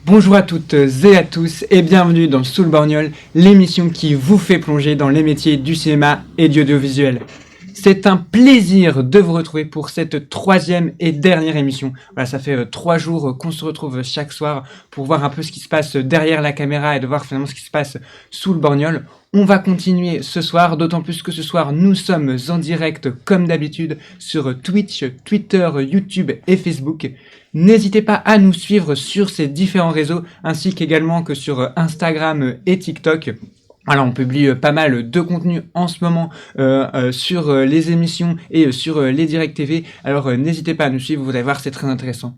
Bonjour à toutes et à tous et bienvenue dans Soul Borgnole, l'émission qui vous fait plonger dans les métiers du cinéma et de l'audiovisuel. C'est un plaisir de vous retrouver pour cette troisième et dernière émission. Voilà, ça fait 3 jours qu'on se retrouve chaque soir pour voir un peu ce qui se passe derrière la caméra et de voir finalement ce qui se passe sous le Borgnole. On va continuer ce soir, d'autant plus que ce soir nous sommes en direct comme d'habitude sur Twitch, Twitter, YouTube et Facebook. N'hésitez pas à nous suivre sur ces différents réseaux ainsi qu'également que sur Instagram et TikTok. Alors on publie pas mal de contenu en ce moment sur les émissions et sur les directs TV. Alors n'hésitez pas à nous suivre, vous allez voir, c'est très intéressant.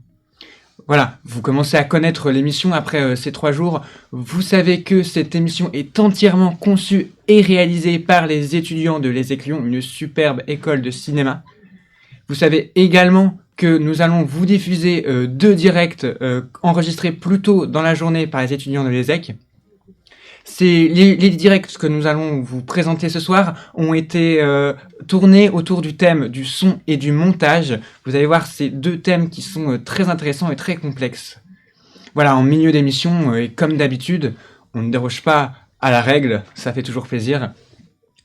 Voilà, vous commencez à connaître l'émission après ces 3 jours. Vous savez que cette émission est entièrement conçue et réalisée par les étudiants de Les Éclions, une superbe école de cinéma. Vous savez également que nous allons vous diffuser 2 directs enregistrés plus tôt dans la journée par les étudiants de l'ESEC. Les directs que nous allons vous présenter ce soir ont été tournés autour du thème du son et du montage. Vous allez voir ces 2 thèmes qui sont très intéressants et très complexes. Voilà, en milieu d'émission, et comme d'habitude, on ne déroge pas à la règle, ça fait toujours plaisir.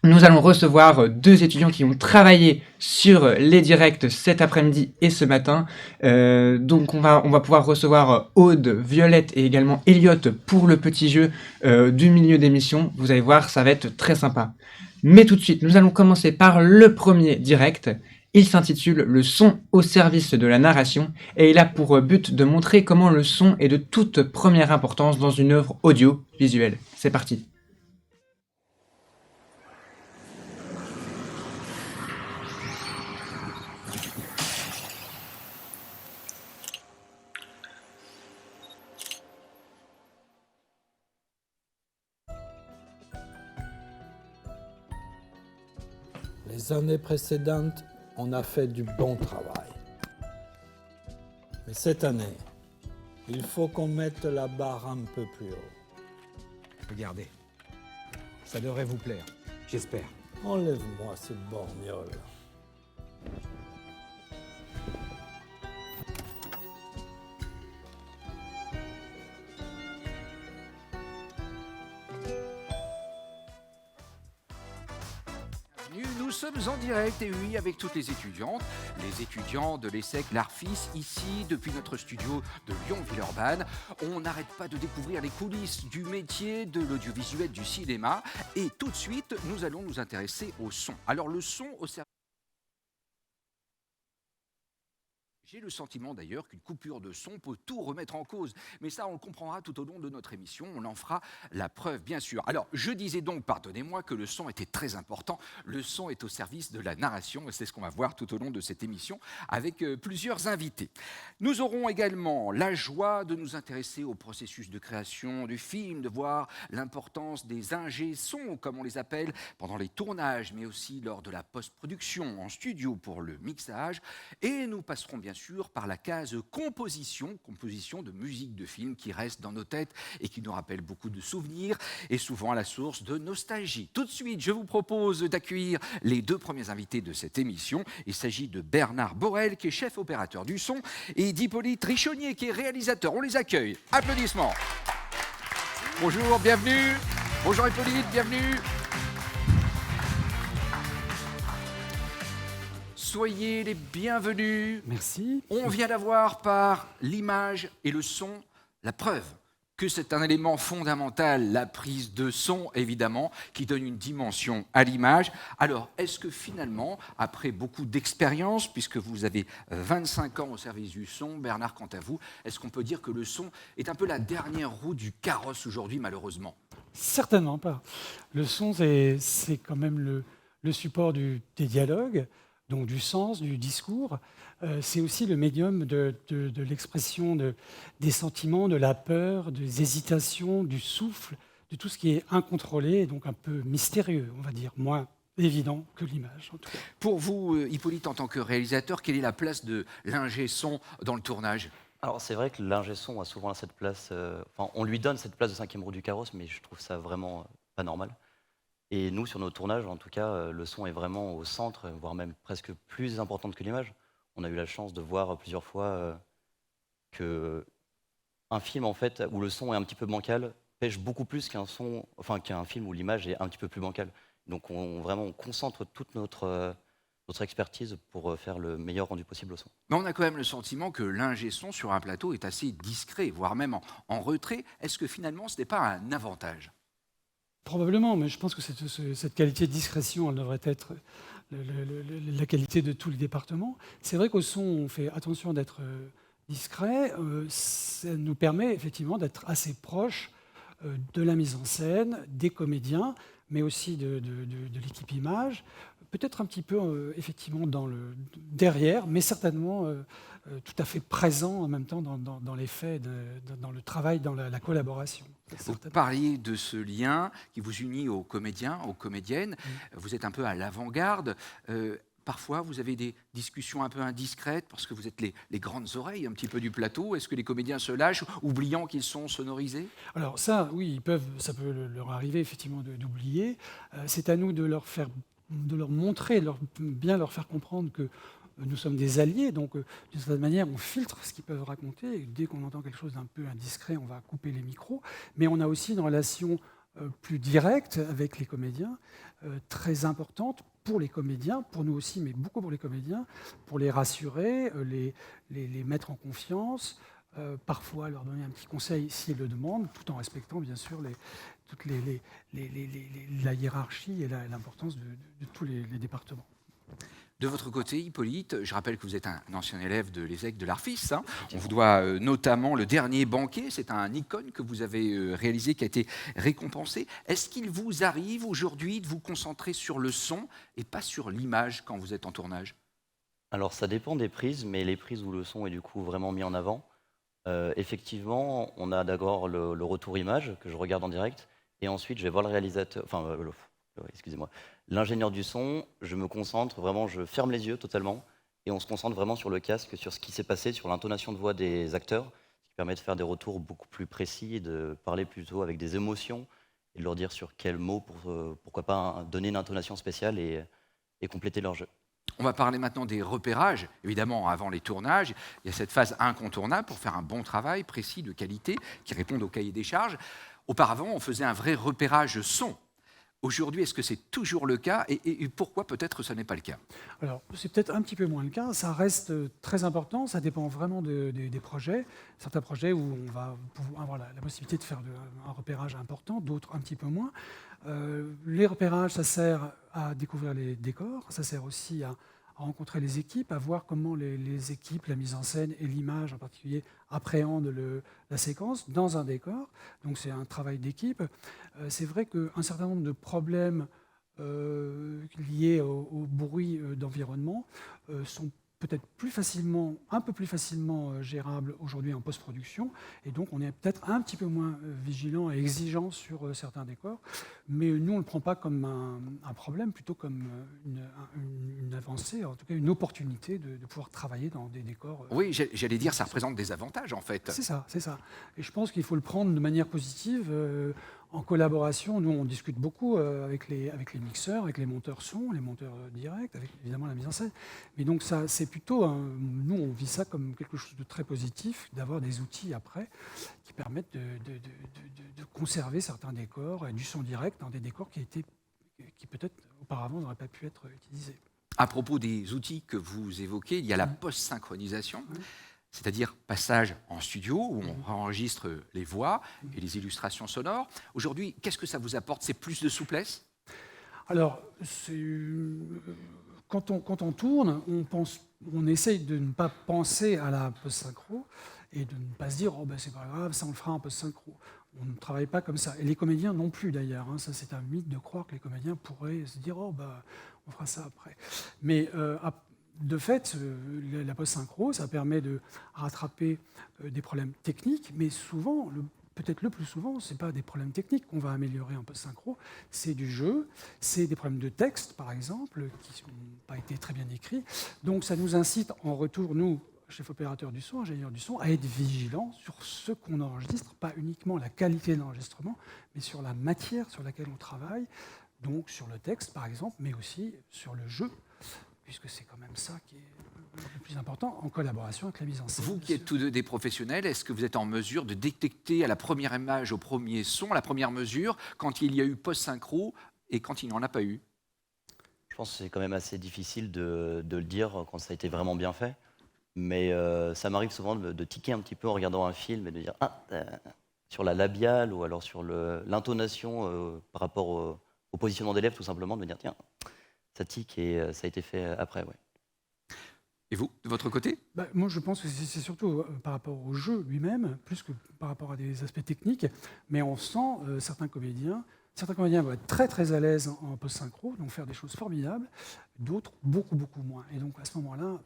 Nous allons recevoir 2 étudiants qui ont travaillé sur les directs cet après-midi et ce matin. Donc on va pouvoir recevoir Aude, Violette et également Elliot pour le petit jeu du milieu d'émission. Vous allez voir, ça va être très sympa. Mais tout de suite, nous allons commencer par le premier direct. Il s'intitule « Le son au service de la narration » et il a pour but de montrer comment le son est de toute première importance dans une œuvre audiovisuelle. C'est parti. Les années précédentes, on a fait du bon travail. Mais cette année, il faut qu'on mette la barre un peu plus haut. Regardez, ça devrait vous plaire, j'espère. Enlève-moi ce borgnole. Nous sommes en direct, et oui, avec toutes les étudiants de l'ESSEC l'Arfis, ici, depuis notre studio de Lyon-Villeurbanne. On n'arrête pas de découvrir les coulisses du métier de l'audiovisuel, du cinéma. Et tout de suite, nous allons nous intéresser au son. Alors, le son au service... J'ai le sentiment d'ailleurs qu'une coupure de son peut tout remettre en cause. Mais ça, on le comprendra tout au long de notre émission. On en fera la preuve, bien sûr. Alors, je disais donc, pardonnez-moi, que le son était très important. Le son est au service de la narration. Et c'est ce qu'on va voir tout au long de cette émission avec plusieurs invités. Nous aurons également la joie de nous intéresser au processus de création du film, de voir l'importance des ingé-sons, comme on les appelle, pendant les tournages, mais aussi lors de la post-production en studio pour le mixage. Et nous passerons bien sûr par la case composition de musique de film qui reste dans nos têtes et qui nous rappelle beaucoup de souvenirs et souvent à la source de nostalgie. Tout de suite, je vous propose d'accueillir les 2 premiers invités de cette émission. Il s'agit de Bernard Borel, qui est chef opérateur du son, et d'Hippolyte Richonnier, qui est réalisateur. On les accueille. Applaudissements. Bonjour, bienvenue. Bonjour Hippolyte, bienvenue. Soyez les bienvenus. Merci. On vient d'avoir par l'image et le son la preuve que c'est un élément fondamental, la prise de son, évidemment, qui donne une dimension à l'image. Alors, est-ce que finalement, après beaucoup d'expérience, puisque vous avez 25 ans au service du son, Bernard, quant à vous, est-ce qu'on peut dire que le son est un peu la dernière roue du carrosse aujourd'hui, malheureusement ? Certainement pas. Le son, c'est quand même le support des dialogues, donc du sens, du discours. C'est aussi le médium de l'expression des sentiments, de la peur, des hésitations, du souffle, de tout ce qui est incontrôlé et donc un peu mystérieux, on va dire, moins évident que l'image, en tout cas. Pour vous, Hippolyte, en tant que réalisateur, quelle est la place de l'ingé son dans le tournage ? Alors c'est vrai que l'ingé son a souvent cette place, on lui donne cette place de 5e roue du carrosse, mais je trouve ça vraiment pas normal. Et nous, sur nos tournages, en tout cas, le son est vraiment au centre, voire même presque plus importante que l'image. On a eu la chance de voir plusieurs fois qu'un un film en fait où le son est un petit peu bancal pêche beaucoup plus qu'un film où l'image est un petit peu plus bancale. Donc vraiment on concentre toute notre expertise pour faire le meilleur rendu possible au son. Mais on a quand même le sentiment que l'ingé son sur un plateau est assez discret, voire même en retrait. Est-ce que finalement ce n'est pas un avantage? Probablement, mais je pense que cette qualité de discrétion, elle devrait être la qualité de tous les départements. C'est vrai qu'au son, on fait attention d'être discret. Ça nous permet effectivement d'être assez proche de la mise en scène, des comédiens, mais aussi de l'équipe image. Peut-être un petit peu effectivement derrière, mais certainement tout à fait présent en même temps dans les faits, dans le travail, dans la collaboration. Vous parliez de ce lien qui vous unit aux comédiens, aux comédiennes. Vous êtes un peu à l'avant-garde. Parfois, vous avez des discussions un peu indiscrètes parce que vous êtes les grandes oreilles un petit peu du plateau. Est-ce que les comédiens se lâchent, oubliant qu'ils sont sonorisés? Alors ça, oui, ça peut leur arriver effectivement d'oublier. C'est à nous de leur montrer, bien leur faire comprendre que nous sommes des alliés, donc d'une certaine manière, on filtre ce qu'ils peuvent raconter. Et dès qu'on entend quelque chose d'un peu indiscret, on va couper les micros. Mais on a aussi une relation plus directe avec les comédiens, très importante pour les comédiens, pour nous aussi, mais beaucoup pour les comédiens, pour les rassurer, les mettre en confiance, parfois leur donner un petit conseil s'ils le demandent, tout en respectant bien sûr toute la hiérarchie et l'importance de tous les départements. De votre côté, Hippolyte, je rappelle que vous êtes un ancien élève de l'ESSEC de l'Arfis. Hein. On vous doit notamment le dernier banquet. C'est un icône que vous avez réalisé qui a été récompensé. Est-ce qu'il vous arrive aujourd'hui de vous concentrer sur le son et pas sur l'image quand vous êtes en tournage? Alors ça dépend des prises, mais les prises où le son est du coup vraiment mis en avant, effectivement, on a d'abord le retour image que je regarde en direct, et ensuite je vais voir le réalisateur, excusez-moi, l'ingénieur du son, je me concentre vraiment, je ferme les yeux totalement, et on se concentre vraiment sur le casque, sur ce qui s'est passé, sur l'intonation de voix des acteurs, ce qui permet de faire des retours beaucoup plus précis, de parler plutôt avec des émotions, et de leur dire sur quels mots, pourquoi pas donner une intonation spéciale et compléter leur jeu. On va parler maintenant des repérages. Évidemment, avant les tournages, il y a cette phase incontournable pour faire un bon travail précis, de qualité, qui réponde au cahier des charges. Auparavant, on faisait un vrai repérage son. Aujourd'hui, est-ce que c'est toujours le cas et pourquoi peut-être ce n'est pas le cas? Alors, c'est peut-être un petit peu moins le cas. Ça reste très important. Ça dépend vraiment des projets. Certains projets où on va avoir la possibilité de faire un repérage important, d'autres un petit peu moins. Les repérages, ça sert à découvrir les décors. Ça sert aussi à rencontrer les équipes, à voir comment les équipes, la mise en scène et l'image en particulier appréhendent la séquence dans un décor. Donc c'est un travail d'équipe. C'est vrai qu'un certain nombre de problèmes liés au bruit d'environnement sont peut-être un peu plus facilement gérables aujourd'hui en post-production. Et donc on est peut-être un petit peu moins vigilant et exigeant sur certains décors. Mais nous, on ne le prend pas comme un problème, plutôt comme une avancée, en tout cas une opportunité de pouvoir travailler dans des décors. Oui, j'allais dire, ça représente des avantages en fait. C'est ça. Et je pense qu'il faut le prendre de manière positive, en collaboration. Nous, on discute beaucoup avec les mixeurs, avec les monteurs son, les monteurs directs, avec évidemment la mise en scène. Mais donc ça, c'est plutôt, nous, on vit ça comme quelque chose de très positif, d'avoir des outils après qui permettent de conserver certains décors et du son direct dans des décors qui peut-être auparavant n'auraient pas pu être utilisés. À propos des outils que vous évoquez, il y a la post-synchronisation, c'est-à-dire passage en studio où on enregistre les voix et les illustrations sonores. Aujourd'hui, qu'est-ce que ça vous apporte? C'est plus de souplesse? Alors, quand on tourne, on essaye de ne pas penser à la post-synchro et de ne pas se dire « oh ben c'est pas grave, ça on le fera en post-synchro ». On ne travaille pas comme ça. Et les comédiens non plus d'ailleurs. Ça c'est un mythe de croire que les comédiens pourraient se dire « oh ben on fera ça après ». Mais de fait, la post-synchro, ça permet de rattraper des problèmes techniques, mais souvent, peut-être le plus souvent, ce n'est pas des problèmes techniques qu'on va améliorer en post-synchro, c'est du jeu, c'est des problèmes de texte, par exemple, qui n'ont pas été très bien écrits. Donc ça nous incite en retour, nous, chef opérateur du son, ingénieur du son, à être vigilants sur ce qu'on enregistre, pas uniquement la qualité d'enregistrement, mais sur la matière sur laquelle on travaille, donc sur le texte, par exemple, mais aussi sur le jeu, puisque c'est quand même ça qui est le plus important, en collaboration avec la mise en scène. Vous bien qui êtes sûr. tous deux des professionnels, est-ce que vous êtes en mesure de détecter à la première image, au premier son, à la première mesure, quand il y a eu post-synchro et quand il n'y en a pas eu? Je pense que c'est quand même assez difficile de le dire quand ça a été vraiment bien fait. Mais ça m'arrive souvent de tiquer un petit peu en regardant un film et de dire ah, sur la labiale ou alors sur l'intonation par rapport au positionnement des lèvres, tout simplement, de me dire tiens, ça tique et ça a été fait après. Ouais. Et vous, de votre côté? Bah, moi, je pense que c'est surtout par rapport au jeu lui-même, plus que par rapport à des aspects techniques. Mais on sent certains comédiens vont être très très à l'aise en post-synchro, donc faire des choses formidables. D'autres, beaucoup beaucoup moins. Et donc à ce moment-là,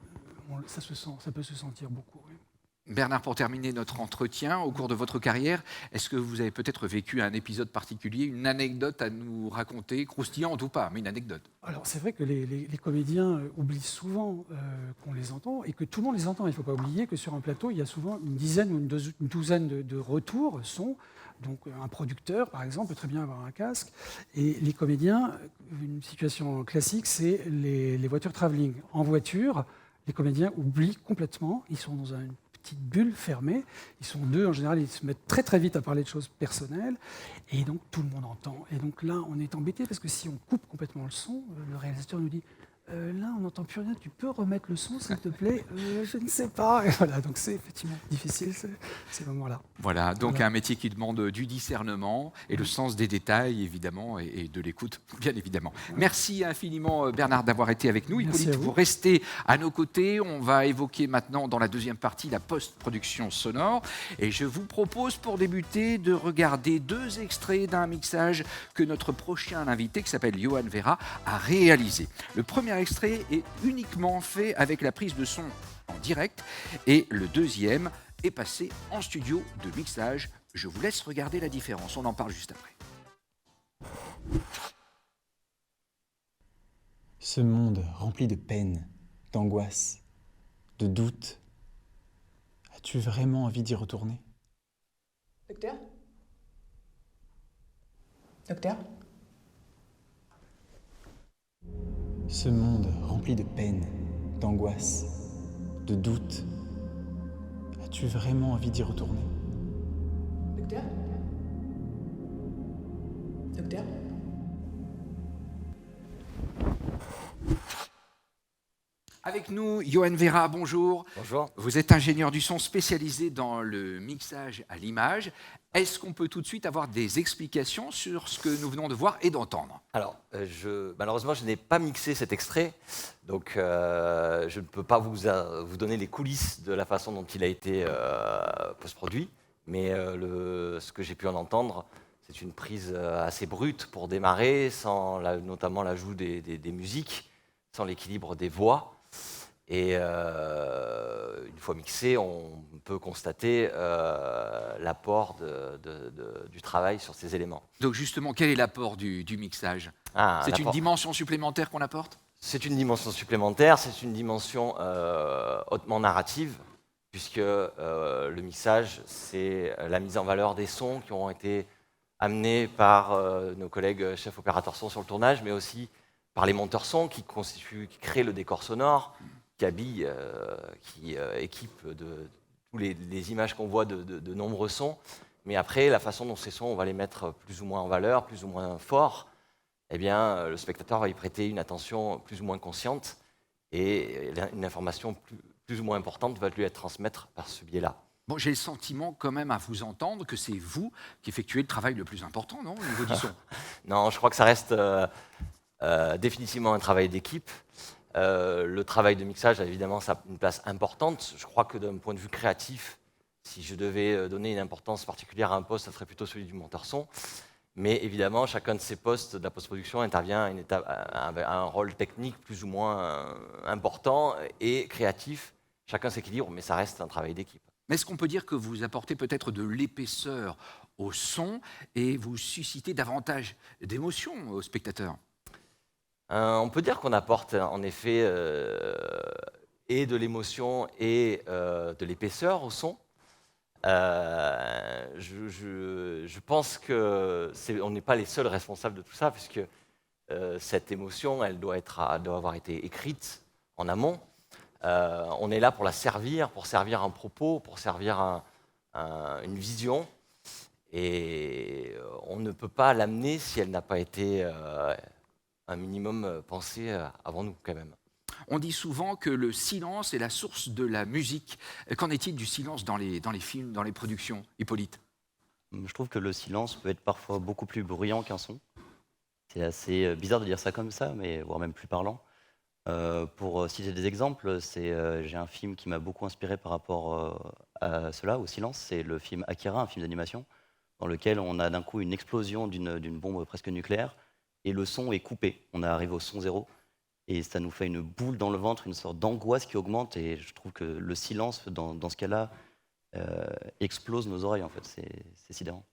ça peut se sentir beaucoup. Oui. Bernard, pour terminer notre entretien, au cours de votre carrière, est-ce que vous avez peut-être vécu un épisode particulier, une anecdote à nous raconter, croustillante ou pas, mais une anecdote? Alors c'est vrai que les comédiens oublient souvent qu'on les entend et que tout le monde les entend. Il ne faut pas oublier que sur un plateau, il y a souvent une dizaine ou une douzaine de retours son. Donc un producteur, par exemple, peut très bien avoir un casque. Et les comédiens, une situation classique, c'est les voitures travelling. En voiture, les comédiens oublient complètement, ils sont dans une petite bulle fermée, ils sont deux, en général, ils se mettent très très vite à parler de choses personnelles, et donc tout le monde entend. Et donc là, on est embêté, parce que si on coupe complètement le son, le réalisateur nous dit là, on n'entend plus rien, tu peux remettre le son, s'il te plaît? Je ne sais pas. Et voilà, donc c'est effectivement difficile, ces moments-là. Voilà, donc Voilà. un métier qui demande du discernement et le sens des détails, évidemment, et de l'écoute, bien évidemment. Merci infiniment, Bernard, d'avoir été avec nous. Merci Hippolyte, à vous. vous restez à nos côtés. On va évoquer maintenant, dans la deuxième partie, la post-production sonore. Et je vous propose, pour débuter, de regarder 2 extraits d'un mixage que notre prochain invité, qui s'appelle Johan Vera, a réalisé. Le premier extrait est uniquement fait avec la prise de son en direct et le deuxième est passé en studio de mixage. Je vous laisse regarder la différence, on en parle juste après. Ce monde rempli de peine, d'angoisse, de doute, as-tu vraiment envie d'y retourner? Docteur? Docteur? Ce monde rempli de peine, d'angoisse, de doute, as-tu vraiment envie d'y retourner? Docteur? Docteur? Avec nous, Johan Vera, bonjour. Bonjour. Vous êtes ingénieur du son spécialisé dans le mixage à l'image. Est-ce qu'on peut tout de suite avoir des explications sur ce que nous venons de voir et d'entendre? Alors, malheureusement, je n'ai pas mixé cet extrait, donc je ne peux pas vous donner les coulisses de la façon dont il a été post-produit, mais ce que j'ai pu en entendre, c'est une prise assez brute pour démarrer, sans notamment l'ajout des musiques, sans l'équilibre des voix. Et une fois mixé, on peut constater l'apport du travail sur ces éléments. Donc justement, quel est l'apport du mixage? C'est une dimension supplémentaire qu'on apporte? C'est une dimension supplémentaire, c'est une dimension hautement narrative, puisque le mixage, c'est la mise en valeur des sons qui ont été amenés par nos collègues chefs opérateurs son sur le tournage, mais aussi par les monteurs son qui créent le décor sonore, qui habillent, qui équipent de toutes les images qu'on voit de nombreux sons. Mais après, la façon dont ces sons, on va les mettre plus ou moins en valeur, plus ou moins fort, eh bien, le spectateur va y prêter une attention plus ou moins consciente et une information plus ou moins importante va lui être transmise par ce biais-là. Bon, j'ai le sentiment quand même à vous entendre que c'est vous qui effectuez le travail le plus important, non, au niveau du son? Non, je crois que ça reste définitivement un travail d'équipe. Le travail de mixage a évidemment une place importante. Je crois que d'un point de vue créatif, si je devais donner une importance particulière à un poste, ça serait plutôt celui du monteur son. Mais évidemment, chacun de ces postes de la post-production intervient à un rôle technique plus ou moins important et créatif. Chacun s'équilibre, mais ça reste un travail d'équipe. Mais est-ce qu'on peut dire que vous apportez peut-être de l'épaisseur au son et vous suscitez davantage d'émotions aux spectateurs? On peut dire qu'on apporte en effet et de l'émotion et de l'épaisseur au son. Je pense qu'on n'est pas les seuls responsables de tout ça, puisque cette émotion, elle doit avoir été écrite en amont, On est là pour la servir, pour servir un propos, pour servir une vision. Et on ne peut pas l'amener si elle n'a pas été un minimum pensée avant nous, quand même. On dit souvent que le silence est la source de la musique. Qu'en est-il du silence dans les films, dans les productions, Hippolyte? Je trouve que le silence peut être parfois beaucoup plus bruyant qu'un son. C'est assez bizarre de dire ça comme ça, mais voire même plus parlant. Pour citer des exemples, j'ai un film qui m'a beaucoup inspiré par rapport à cela, au silence. C'est le film Akira, un film d'animation, dans lequel on a d'un coup une explosion d'une bombe presque nucléaire, et le son est coupé. On arrive au son zéro, et ça nous fait une boule dans le ventre, une sorte d'angoisse qui augmente, et je trouve que le silence, dans ce cas-là, explose nos oreilles, en fait. C'est sidérant.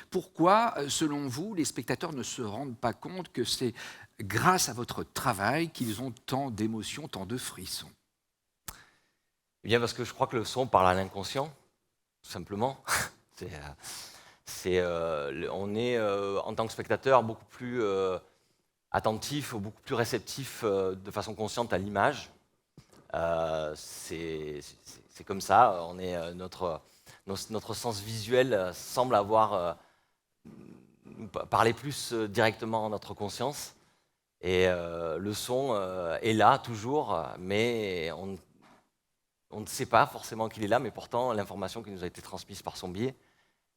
Pourquoi, selon vous, les spectateurs ne se rendent pas compte que c'est grâce à votre travail qu'ils ont tant d'émotions, tant de frissons? Eh bien, parce que je crois que le son parle à l'inconscient, tout simplement. On est, en tant que spectateur, beaucoup plus attentif, beaucoup plus réceptif de façon consciente à l'image. C'est comme ça. Notre sens visuel semble parler plus directement à notre conscience. Et le son est là toujours, mais on ne sait pas forcément qu'il est là, mais pourtant l'information qui nous a été transmise par son biais,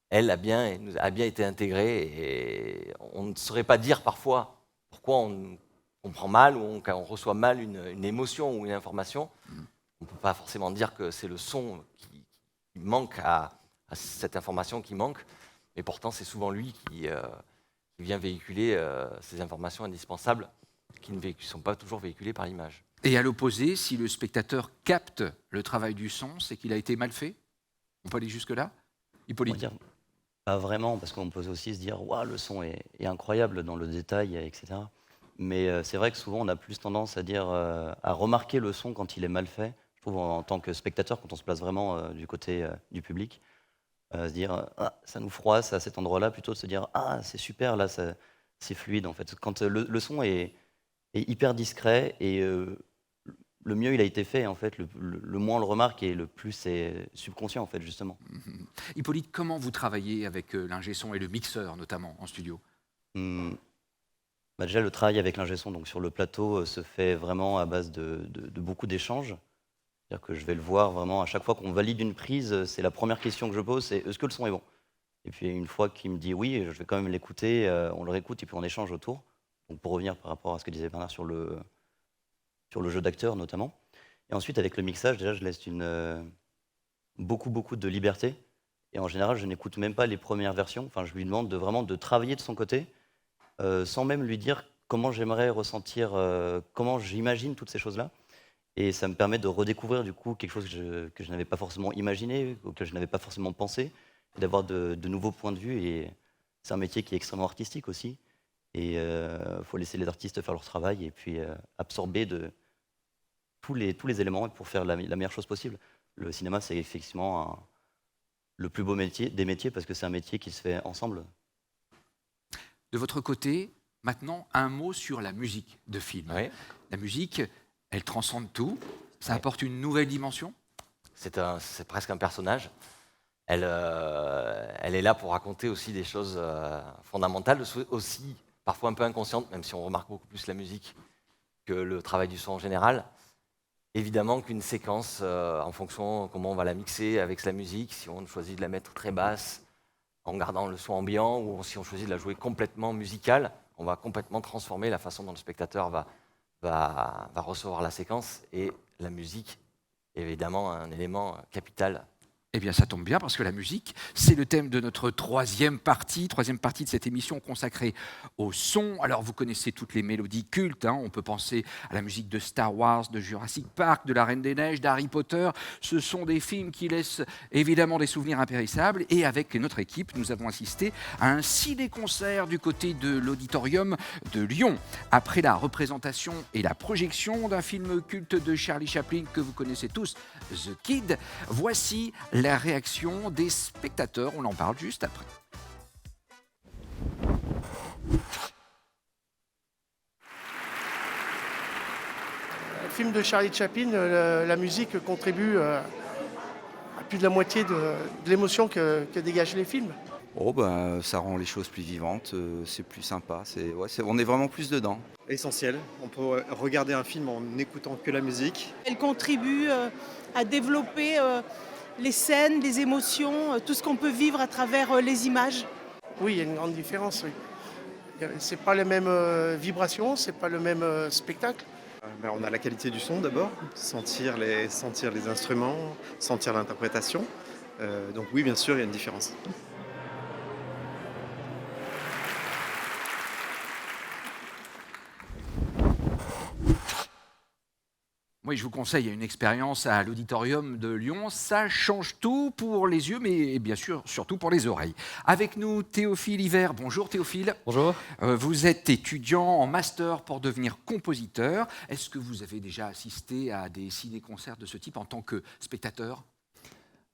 elle a bien été intégrée, et on ne saurait pas dire parfois pourquoi on comprend mal ou on reçoit mal une émotion ou une information. On ne peut pas forcément dire que c'est le son qui manque à cette information qui manque, mais pourtant c'est souvent lui qui vient véhiculer ces informations indispensables qui ne sont pas toujours véhiculées par l'image. Et à l'opposé, si le spectateur capte le travail du son, c'est qu'il a été mal fait? On peut aller jusque-là, Hippolyte? On va dire, pas vraiment, parce qu'on peut aussi se dire « le son est incroyable dans le détail, etc. » Mais c'est vrai que souvent, on a plus tendance à remarquer le son quand il est mal fait. Je trouve, en tant que spectateur, quand on se place vraiment du côté du public, se dire ça nous froisse à cet endroit-là, plutôt de se dire c'est super, là, c'est fluide, en fait. Quand le son est hyper discret, et le mieux il a été fait, en fait, le moins on le remarque, et le plus c'est subconscient, en fait, justement. Hippolyte, comment vous travaillez avec l'ingé son et le mixeur, notamment, en studio? Déjà, le travail avec l'ingé son, donc sur le plateau, se fait vraiment à base de beaucoup d'échanges. C'est-à-dire que je vais le voir vraiment, à chaque fois qu'on valide une prise, c'est la première question que je pose, c'est est-ce que le son est bon? Et puis une fois qu'il me dit oui, je vais quand même l'écouter, on le réécoute et puis on échange autour. Donc pour revenir par rapport à ce que disait Bernard sur le jeu d'acteur notamment. Et ensuite, avec le mixage, déjà, je laisse beaucoup de liberté. Et en général, je n'écoute même pas les premières versions. Enfin, je lui demande vraiment de travailler de son côté, sans même lui dire comment j'aimerais ressentir, comment j'imagine toutes ces choses-là. Et ça me permet de redécouvrir du coup quelque chose que je n'avais pas forcément imaginé, auquel je n'avais pas forcément pensé, et d'avoir de nouveaux points de vue. Et c'est un métier qui est extrêmement artistique aussi. Et il faut laisser les artistes faire leur travail et puis absorber de tous les éléments pour faire la meilleure chose possible. Le cinéma, c'est effectivement le plus beau métier des métiers, parce que c'est un métier qui se fait ensemble. De votre côté, maintenant, un mot sur la musique de film. Oui. La musique, elle transcende tout, ça Oui. apporte une nouvelle dimension? C'est presque un personnage. Elle est là pour raconter aussi des choses fondamentales, aussi parfois un peu inconscientes, même si on remarque beaucoup plus la musique que le travail du son en général. Évidemment qu'une séquence, en fonction de comment on va la mixer avec la musique, si on choisit de la mettre très basse en gardant le son ambiant, ou si on choisit de la jouer complètement musicale, on va complètement transformer la façon dont le spectateur va recevoir la séquence. Et la musique est évidemment un élément capital. Eh bien, ça tombe bien, parce que la musique, c'est le thème de notre troisième partie de cette émission consacrée au son. Alors, vous connaissez toutes les mélodies cultes, on peut penser à la musique de Star Wars, de Jurassic Park, de La Reine des Neiges, d'Harry Potter. Ce sont des films qui laissent évidemment des souvenirs impérissables. Et avec notre équipe, nous avons assisté à un ciné-concert du côté de l'Auditorium de Lyon. Après la représentation et la projection d'un film culte de Charlie Chaplin que vous connaissez tous, The Kid, voici la réaction des spectateurs. On en parle juste après. film de Charlie Chaplin, la musique contribue à plus de la moitié de l'émotion que dégagent les films. Oh bah, ça rend les choses plus vivantes, c'est plus sympa, on est vraiment plus dedans. Essentiel. On peut regarder un film en n'écoutant que la musique. Elle contribue à développer les scènes, les émotions, tout ce qu'on peut vivre à travers les images. Oui, il y a une grande différence. Oui. C'est pas les mêmes vibrations, c'est pas le même spectacle. On a la qualité du son d'abord, sentir les instruments, sentir l'interprétation. Donc oui, bien sûr, il y a une différence. Oui, je vous conseille une expérience à l'Auditorium de Lyon. Ça change tout pour les yeux, mais bien sûr, surtout pour les oreilles. Avec nous, Théophile Hiver. Bonjour Théophile. Bonjour. Vous êtes étudiant en master pour devenir compositeur. Est-ce que vous avez déjà assisté à des ciné-concerts de ce type en tant que spectateur?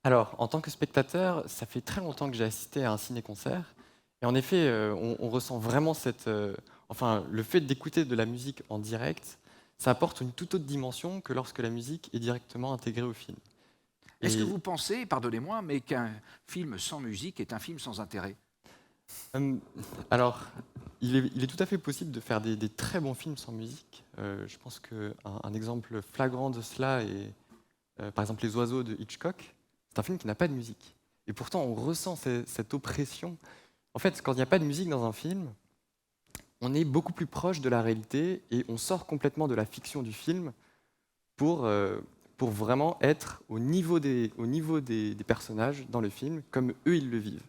Alors, en tant que spectateur, ça fait très longtemps que j'ai assisté à un ciné-concert. Et en effet, on ressent vraiment le fait d'écouter de la musique en direct, ça apporte une toute autre dimension que lorsque la musique est directement intégrée au film. Est-ce que vous pensez, pardonnez-moi, mais qu'un film sans musique est un film sans intérêt? Alors, il est tout à fait possible de faire des très bons films sans musique. Je pense qu'un exemple flagrant de cela est, par exemple, Les Oiseaux de Hitchcock. C'est un film qui n'a pas de musique. Et pourtant, on ressent cette oppression. En fait, quand il n'y a pas de musique dans un film, on est beaucoup plus proche de la réalité et on sort complètement de la fiction du film pour vraiment être au niveau des personnages dans le film, comme eux, ils le vivent.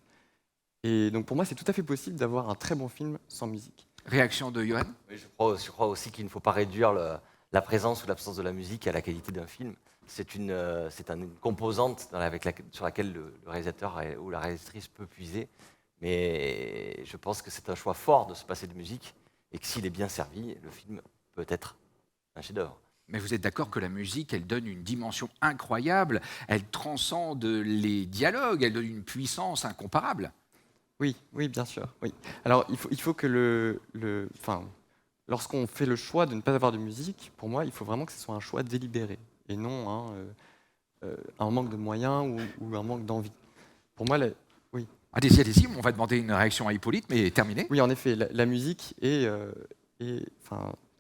Et donc pour moi, c'est tout à fait possible d'avoir un très bon film sans musique. Réaction de Johan? Oui, je crois aussi qu'il ne faut pas réduire la présence ou l'absence de la musique à la qualité d'un film. C'est une composante sur laquelle le réalisateur ou la réalisatrice peut puiser. Mais je pense que c'est un choix fort de se passer de musique et que s'il est bien servi, le film peut être un chef-d'œuvre. Mais vous êtes d'accord que la musique, elle donne une dimension incroyable, elle transcende les dialogues, elle donne une puissance incomparable. Oui, bien sûr. Oui. Alors, il faut que lorsqu'on fait le choix de ne pas avoir de musique, pour moi, il faut vraiment que ce soit un choix délibéré et non un manque de moyens ou un manque d'envie. Pour moi, oui. Allez-y, on va demander une réaction à Hippolyte, mais terminé. Oui, en effet, la musique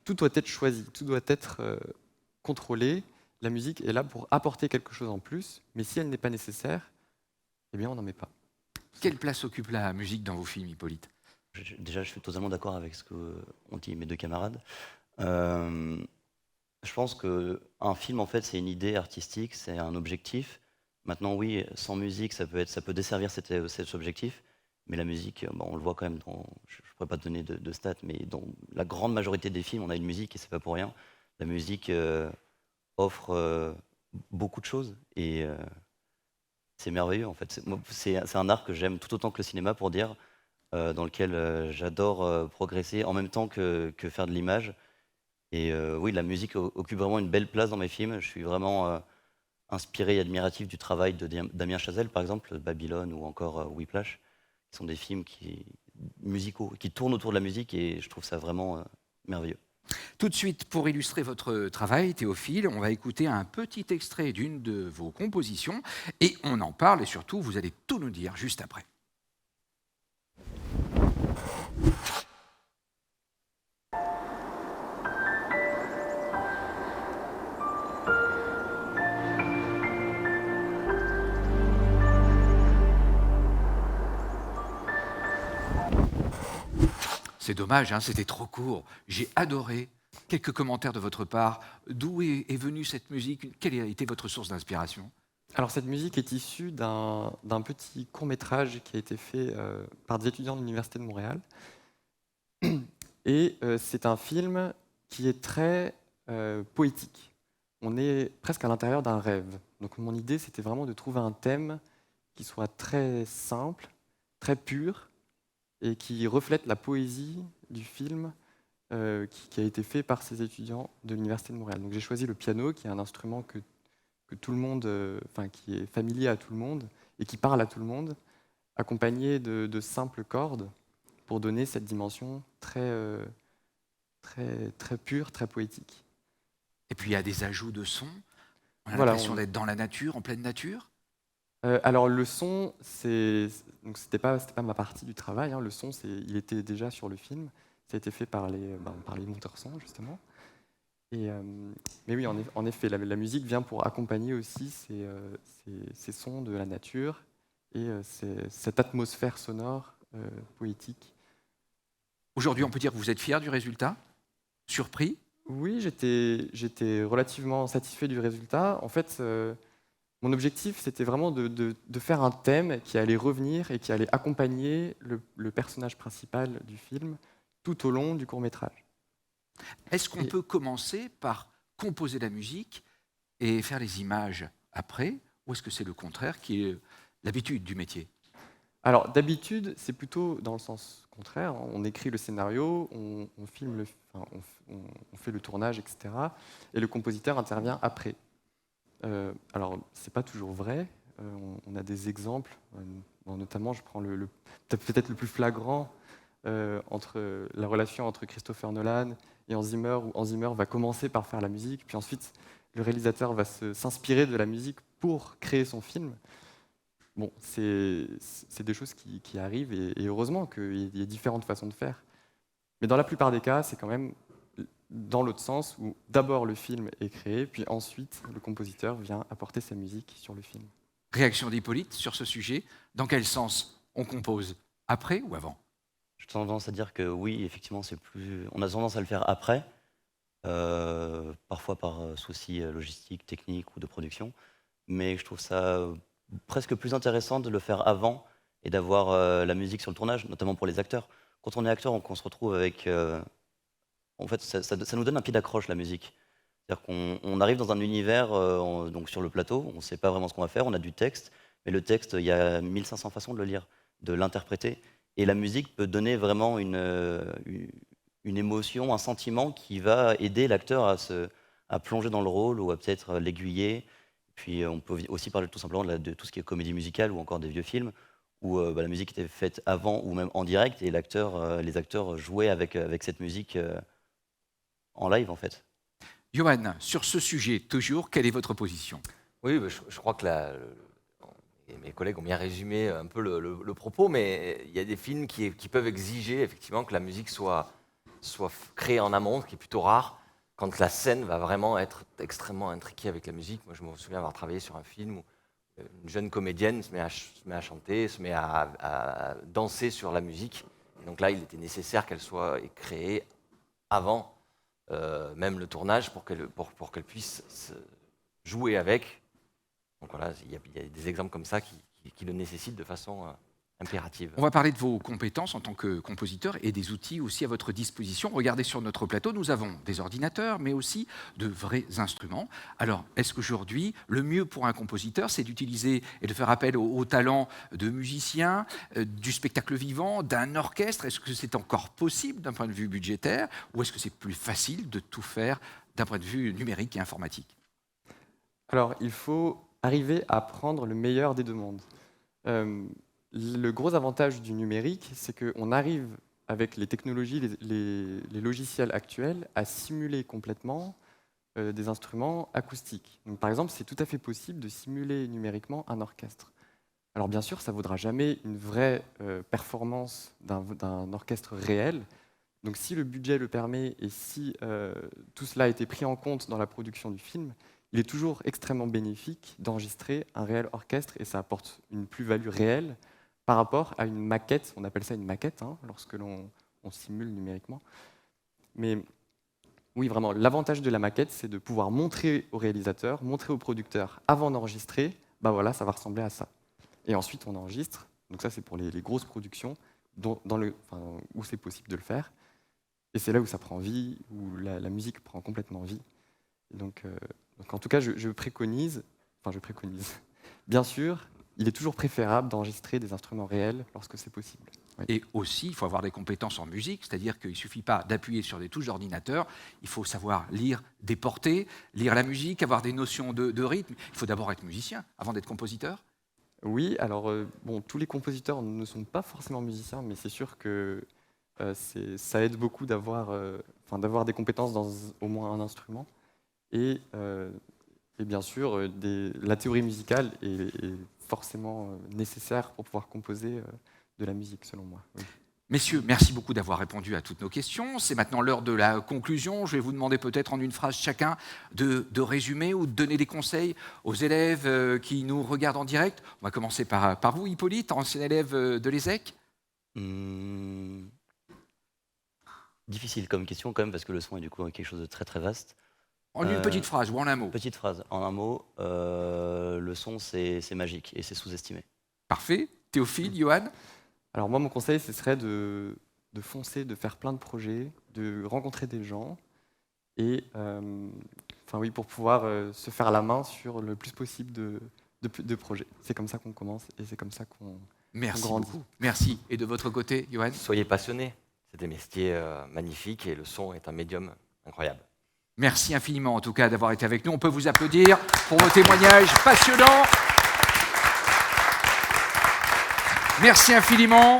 tout doit être choisi, tout doit être contrôlé. La musique est là pour apporter quelque chose en plus, mais si elle n'est pas nécessaire, eh bien, on n'en met pas. Quelle place occupe la musique dans vos films, Hippolyte? Déjà, je suis totalement d'accord avec ce qu'ont dit mes deux camarades. Je pense qu'un film, en fait, c'est une idée artistique, c'est un objectif. Maintenant, oui, sans musique, ça peut desservir cet objectif, mais la musique, on le voit quand même je ne pourrais pas te donner de stats, mais dans la grande majorité des films, on a une musique et c'est pas pour rien. La musique offre beaucoup de choses et c'est merveilleux en fait. C'est un art que j'aime tout autant que le cinéma, pour dire, dans lequel j'adore progresser en même temps que faire de l'image. Et oui, la musique occupe vraiment une belle place dans mes films. Je suis vraiment inspiré et admiratif du travail de Damien Chazelle, par exemple, Babylone ou encore Whiplash, qui sont des films musicaux, qui tournent autour de la musique, et je trouve ça vraiment merveilleux. Tout de suite, pour illustrer votre travail, Théophile, on va écouter un petit extrait d'une de vos compositions, et on en parle, et surtout, vous allez tout nous dire juste après. C'est dommage, hein, c'était trop court. J'ai adoré. Quelques commentaires de votre part. D'où est venue cette musique? Quelle a été votre source d'inspiration? Alors, cette musique est issue d'un petit court-métrage qui a été fait par des étudiants de l'Université de Montréal. Et c'est un film qui est très poétique. On est presque à l'intérieur d'un rêve. Donc mon idée, c'était vraiment de trouver un thème qui soit très simple, très pur, et qui reflète la poésie du film qui a été fait par ces étudiants de l'Université de Montréal. Donc j'ai choisi le piano, qui est un instrument que tout le monde, qui est familier à tout le monde et qui parle à tout le monde, accompagné de simples cordes pour donner cette dimension très pure, très poétique. Et puis il y a des ajouts de son. On a Voilà, l'impression d'être dans la nature, en pleine nature. Alors le son, donc c'était pas ma partie du travail, hein. Le son, il était déjà sur le film. Ça a été fait par les monteurs son, justement. Mais oui, en effet, la musique vient pour accompagner aussi ces sons de la nature et cette atmosphère sonore poétique. Aujourd'hui, on peut dire que vous êtes fier du résultat? Surpris? Oui, j'étais relativement satisfait du résultat. En fait, mon objectif, c'était vraiment de faire un thème qui allait revenir et qui allait accompagner le personnage principal du film tout au long du court-métrage. Est-ce qu'on peut commencer par composer la musique et faire les images après? Ou est-ce que c'est le contraire qui est l'habitude du métier? Alors, d'habitude, c'est plutôt dans le sens contraire. On écrit le scénario, on filme on fait le tournage, etc. Et le compositeur intervient après. Alors, c'est pas toujours vrai. On a des exemples. Notamment, je prends peut-être le plus flagrant entre la relation entre Christopher Nolan et Hans Zimmer, où Hans Zimmer va commencer par faire la musique, puis ensuite le réalisateur va s'inspirer de la musique pour créer son film. Bon, c'est des choses qui arrivent, et heureusement qu'il y a différentes façons de faire. Mais dans la plupart des cas, c'est quand même dans l'autre sens, où d'abord le film est créé, puis ensuite le compositeur vient apporter sa musique sur le film. Réaction d'Hippolyte sur ce sujet. Dans quel sens on compose? Après ou avant? J'ai tendance à dire que oui, effectivement, on a tendance à le faire après, parfois par souci logistique, technique ou de production, mais je trouve ça presque plus intéressant de le faire avant et d'avoir la musique sur le tournage, notamment pour les acteurs. Quand on est acteur, on se retrouve avec... en fait, ça nous donne un pied d'accroche, la musique. C'est-à-dire qu'on arrive dans un univers, donc sur le plateau, on ne sait pas vraiment ce qu'on va faire, on a du texte, mais le texte, il y a 1500 façons de le lire, de l'interpréter. Et la musique peut donner vraiment une émotion, un sentiment qui va aider l'acteur à plonger dans le rôle ou à peut-être l'aiguiller. Puis on peut aussi parler tout simplement de tout ce qui est comédie musicale ou encore des vieux films où la musique était faite avant ou même en direct et les acteurs jouaient avec cette musique en live en fait. Johan, sur ce sujet, toujours, quelle est votre position? Oui, je crois que mes collègues ont bien résumé un peu le propos, mais il y a des films qui peuvent exiger effectivement que la musique soit créée en amont, ce qui est plutôt rare, quand la scène va vraiment être extrêmement intriquée avec la musique. Moi, je me souviens avoir travaillé sur un film où une jeune comédienne se met à chanter, se met à danser sur la musique. Et donc là, il était nécessaire qu'elle soit créée avant même le tournage pour qu'elle puisse se jouer avec. Donc voilà, il y a des exemples comme ça qui le nécessitent de façon impérative. On va parler de vos compétences en tant que compositeur et des outils aussi à votre disposition. Regardez sur notre plateau, nous avons des ordinateurs, mais aussi de vrais instruments. Alors, est-ce qu'aujourd'hui, le mieux pour un compositeur, c'est d'utiliser et de faire appel au talent de musiciens, du spectacle vivant, d'un orchestre? Est-ce que c'est encore possible d'un point de vue budgétaire, ou est-ce que c'est plus facile de tout faire d'un point de vue numérique et informatique? Alors, il faut arriver à prendre le meilleur des deux mondes. Le gros avantage du numérique, c'est qu'on arrive, avec les technologies, les logiciels actuels, à simuler complètement des instruments acoustiques. Donc, par exemple, c'est tout à fait possible de simuler numériquement un orchestre. Alors bien sûr, ça ne vaudra jamais une vraie performance d'un orchestre réel. Donc si le budget le permet et si tout cela a été pris en compte dans la production du film, il est toujours extrêmement bénéfique d'enregistrer un réel orchestre et ça apporte une plus-value réelle par rapport à une maquette. On appelle ça une maquette lorsque l'on simule numériquement. Mais oui, vraiment, l'avantage de la maquette, c'est de pouvoir montrer au réalisateur, montrer au producteur avant d'enregistrer, bah voilà, ça va ressembler à ça. Et ensuite, on enregistre. Donc ça, c'est pour les grosses productions où c'est possible de le faire. Et c'est là où ça prend vie, où la musique prend complètement vie. Et donc en tout cas, je préconise, bien sûr, il est toujours préférable d'enregistrer des instruments réels lorsque c'est possible. Oui. Et aussi, il faut avoir des compétences en musique, c'est-à-dire qu'il ne suffit pas d'appuyer sur des touches d'ordinateur, il faut savoir lire des portées, lire la musique, avoir des notions de rythme. Il faut d'abord être musicien avant d'être compositeur. Oui, alors tous les compositeurs ne sont pas forcément musiciens, mais c'est sûr que ça aide beaucoup d'avoir des compétences dans au moins un instrument. Et bien sûr, la théorie musicale est forcément nécessaire pour pouvoir composer de la musique, selon moi. Oui. Messieurs, merci beaucoup d'avoir répondu à toutes nos questions. C'est maintenant l'heure de la conclusion. Je vais vous demander peut-être en une phrase chacun de résumer ou de donner des conseils aux élèves qui nous regardent en direct. On va commencer par vous, Hippolyte, ancien élève de l'ESSEC. Difficile comme question quand même, parce que le son est du coup quelque chose de très très vaste. En une petite phrase ou en un mot. Petite phrase. En un mot, le son c'est magique et c'est sous-estimé. Parfait. Théophile, Johan? Alors moi, mon conseil, ce serait de foncer, de faire plein de projets, de rencontrer des gens, et pour pouvoir se faire la main sur le plus possible de projets. C'est comme ça qu'on commence et c'est comme ça qu'on grandit. Beaucoup. Merci. Et de votre côté, Johan? Soyez passionnés. C'est des métiers magnifiques et le son est un médium incroyable. Merci infiniment en tout cas d'avoir été avec nous. On peut vous applaudir pour vos témoignages passionnants. Merci infiniment.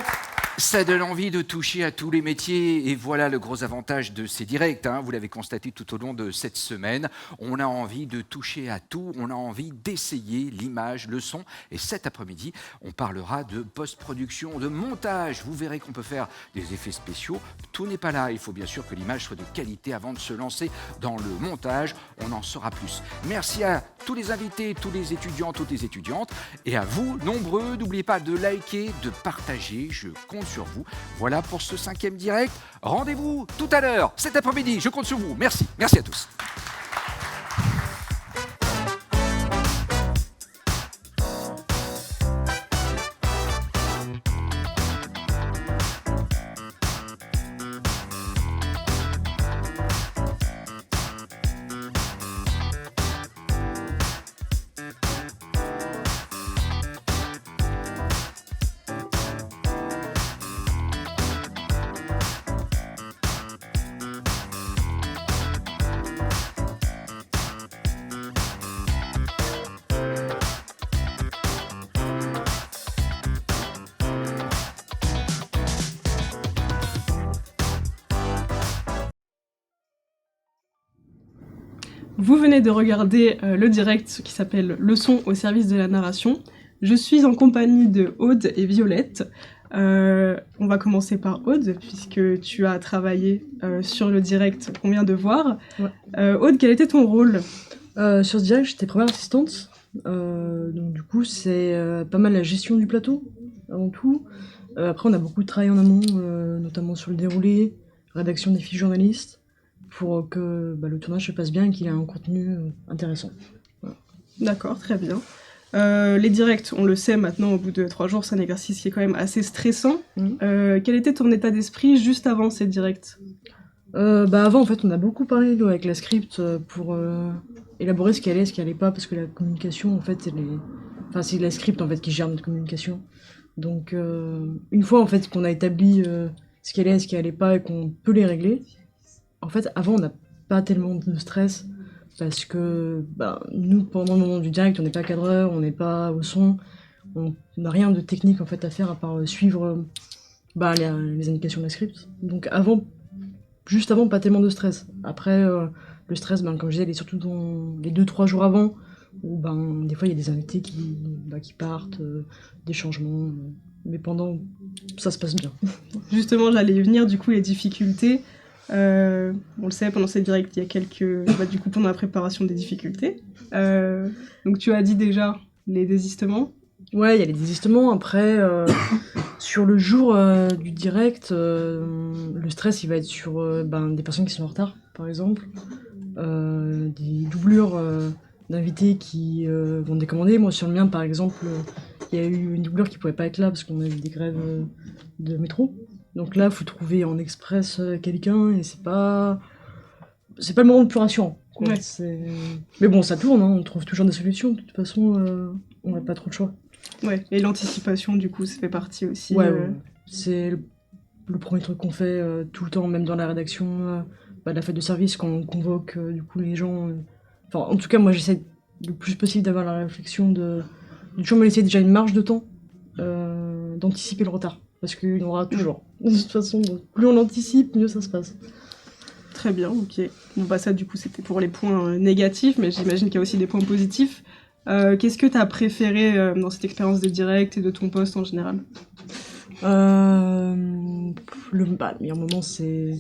Ça donne envie de toucher à tous les métiers et voilà le gros avantage de ces directs. Vous l'avez constaté tout au long de cette semaine. On a envie de toucher à tout, on a envie d'essayer l'image, le son. Et cet après-midi, on parlera de post-production, de montage. Vous verrez qu'on peut faire des effets spéciaux. Tout n'est pas là. Il faut bien sûr que l'image soit de qualité avant de se lancer dans le montage. On en saura plus. Merci à tous les invités, tous les étudiants, toutes les étudiantes. Et à vous, nombreux, n'oubliez pas de liker, de partager. Je compte sur vous. Voilà pour ce 5e direct. Rendez-vous tout à l'heure, cet après-midi. Je compte sur vous. Merci. Merci à tous. Vous venez de regarder le direct qui s'appelle « Le son au service de la narration ». Je suis en compagnie de Aude et Violette. On va commencer par Aude, puisque tu as travaillé sur le direct qu'on vient de voir. Ouais. Aude, quel était ton rôle? Sur ce direct, j'étais première assistante. Donc du coup, c'est pas mal la gestion du plateau, avant tout. Après, on a beaucoup travaillé en amont, notamment sur le déroulé, rédaction des fiches journalistes, pour que le tournage se passe bien et qu'il ait un contenu intéressant. Voilà. D'accord, très bien. Les directs, on le sait maintenant, au bout de 3 jours, c'est un exercice qui est quand même assez stressant. Quel était ton état d'esprit juste avant ces directs? Avant, en fait, on a beaucoup parlé avec la script pour élaborer ce qui allait, ce qui allait pas, parce que la communication, en fait, c'est la script en fait qui gère notre communication. Donc, une fois en fait qu'on a établi ce qui allait, ce qui allait pas, et qu'on peut les régler. En fait, avant, on n'a pas tellement de stress, parce que nous, pendant le moment du direct, on n'est pas cadreur, on n'est pas au son, on n'a rien de technique en fait à faire à part suivre les indications de la script. Donc juste avant, pas tellement de stress. Après, le stress, comme je disais, il est surtout dans les 2-3 jours avant, où des fois il y a des invités qui partent, des changements, mais pendant, ça se passe bien. Justement, j'allais y venir, du coup, les difficultés. On le sait, pendant cette direct, il y a du coup, pendant la préparation, des difficultés. Donc tu as dit déjà les désistements. Ouais, il y a les désistements. Après, sur le jour du direct, le stress, il va être sur des personnes qui sont en retard, par exemple. Des doublures d'invités qui vont décommander. Moi, sur le mien, par exemple, il y a eu une doublure qui pouvait pas être là parce qu'on a eu des grèves de métro. Donc là, il faut trouver en express quelqu'un et c'est pas le moment le plus rassurant. Ouais. Mais bon, ça tourne, on trouve toujours des solutions. De toute façon, on n'a pas trop de choix. Ouais, et l'anticipation, du coup, ça fait partie aussi. Ouais. C'est le premier truc qu'on fait tout le temps, même dans la rédaction, la fête de service, quand on convoque du coup les gens. En tout cas, moi, j'essaie le plus possible d'avoir la réflexion de toujours me laisser déjà une marge de temps, d'anticiper le retard. Parce qu'il y en aura toujours. De toute façon, plus on anticipe, mieux ça se passe. Très bien, ok. Bon bah ça du coup c'était pour les points négatifs, mais j'imagine qu'il y a aussi des points positifs. Qu'est-ce que tu as préféré dans cette expérience des directs et de ton poste en général? Le meilleur moment, c'est...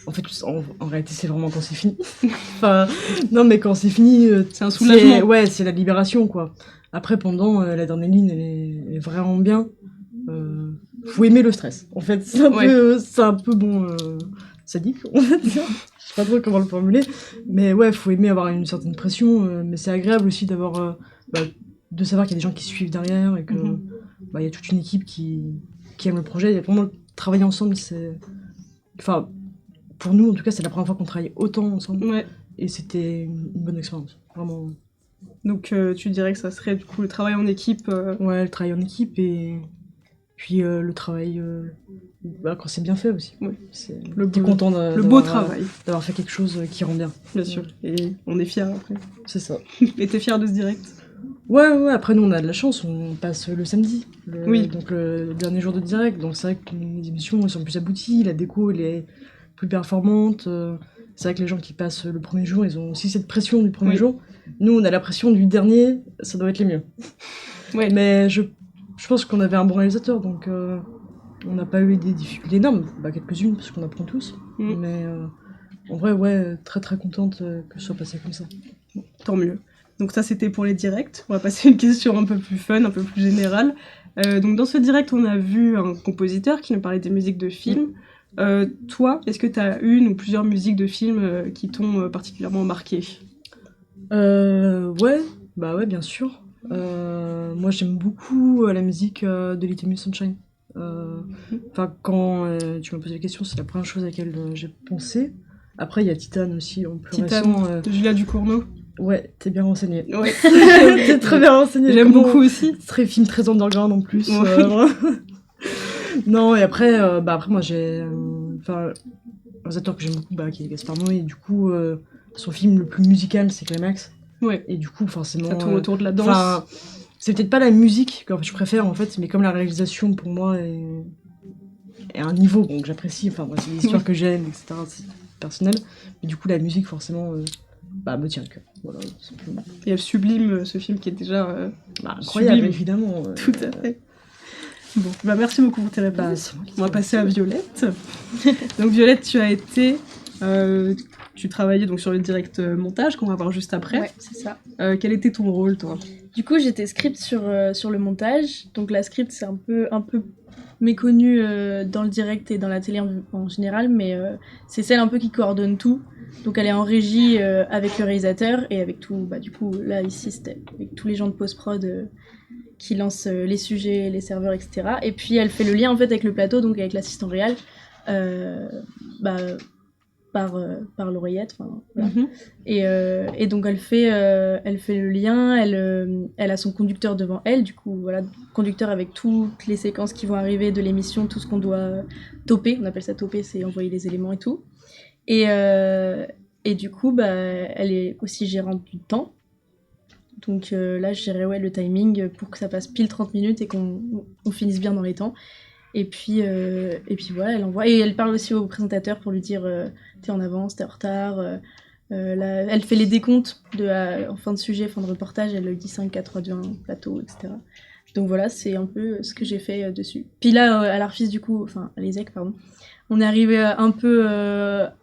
En fait, en réalité, c'est vraiment quand c'est fini. Enfin, non, mais quand c'est fini... c'est un soulagement. Ouais, c'est la libération, quoi. Après, pendant, la dernière ligne, elle est vraiment bien. Faut aimer le stress. En fait, c'est un peu bon... sadique, on va dire. Je sais pas trop comment le formuler. Mais ouais, faut aimer avoir une certaine pression. Mais c'est agréable aussi d'avoir... de savoir qu'il y a des gens qui suivent derrière et que y a toute une équipe qui aime le projet. Il y a vraiment travailler ensemble, c'est... Enfin, pour nous, en tout cas, c'est la première fois qu'on travaille autant ensemble. Ouais. Et c'était une bonne expérience, vraiment. Donc tu dirais que ça serait du coup le travail en équipe Ouais, le travail en équipe et puis le travail quand c'est bien fait aussi. Ouais. T'es content le beau travail. D'avoir fait quelque chose qui rend bien. Bien sûr, et on est fiers après. C'est ça. Et t'es fier de ce direct? Ouais, après nous on a de la chance, on passe le samedi, oui. Donc le dernier jour de direct, donc c'est vrai que les émissions elles sont plus abouties, la déco elle est plus performante, c'est vrai que les gens qui passent le premier jour, ils ont aussi cette pression du premier jour, nous on a la pression du dernier, ça doit être les mieux. Ouais. Mais je pense qu'on avait un bon réalisateur, donc on n'a pas eu des difficultés énormes, quelques-unes parce qu'on apprend tous, mais en vrai ouais, très très contente que ce soit passé comme ça. Tant mieux. Donc ça c'était pour les directs, on va passer à une question un peu plus fun, un peu plus générale. Donc dans ce direct on a vu un compositeur qui nous parlait des musiques de films. Toi, est-ce que tu as une ou plusieurs musiques de films qui t'ont particulièrement marqué? Ouais, bien sûr. Moi j'aime beaucoup la musique de Little Miss Sunshine. Quand tu m'as posé la question, c'est la première chose à laquelle j'ai pensé. Après il y a Titane aussi, en plus récent. De Julia Ducournau. Ouais, t'es bien renseigné. Ouais. T'es très bien renseigné. J'aime beaucoup aussi. Très film très underground en plus. Ouais. Non, et après moi j'ai un réalisateur que j'aime beaucoup qui est Gaspard Noé, et du coup son film le plus musical c'est Climax. Ouais. Et du coup forcément ça tourne autour de la danse. C'est peut-être pas la musique que je préfère en fait, mais comme la réalisation pour moi est un niveau que j'apprécie, c'est l'histoire que j'aime, etc. C'est personnel. Mais du coup la musique forcément me tient à cœur. Voilà, simplement. Et Sublime, ce film qui est déjà incroyable, sublime. Évidemment. Tout à fait. Bon, merci beaucoup pour tes réponses. On va passer à Violette. Donc Violette, tu as été... tu travaillais donc sur le direct montage qu'on va voir juste après. Ouais, c'est ça. Quel était ton rôle, toi? Du coup, j'étais script sur le montage. Donc la script, c'est un peu méconnue dans le direct et dans la télé en général, mais c'est celle un peu qui coordonne tout. Donc elle est en régie avec le réalisateur et avec tout, du coup là ici c'était avec tous les gens de post-prod qui lancent les sujets, les serveurs, etc. Et puis elle fait le lien en fait avec le plateau, donc avec l'assistant réal, par l'oreillette. Voilà. Et donc elle fait le lien, elle a son conducteur devant elle, du coup voilà, conducteur avec toutes les séquences qui vont arriver de l'émission, tout ce qu'on doit toper, on appelle ça toper, c'est envoyer les éléments et tout. Et du coup, elle est aussi gérante du temps. Donc là, je gérais le timing pour que ça passe pile 30 minutes et qu'on finisse bien dans les temps. Et puis voilà, elle envoie. Et elle parle aussi au présentateur pour lui dire t'es en avance, t'es en retard. Là, elle fait les décomptes en fin de sujet, fin de reportage. Elle lui dit 5, 4, 3, 2, 1, plateau, etc. Donc voilà, c'est un peu ce que j'ai fait dessus. Puis là, à l'Arfis, du coup, à l'ESEC, pardon. On est arrivé un peu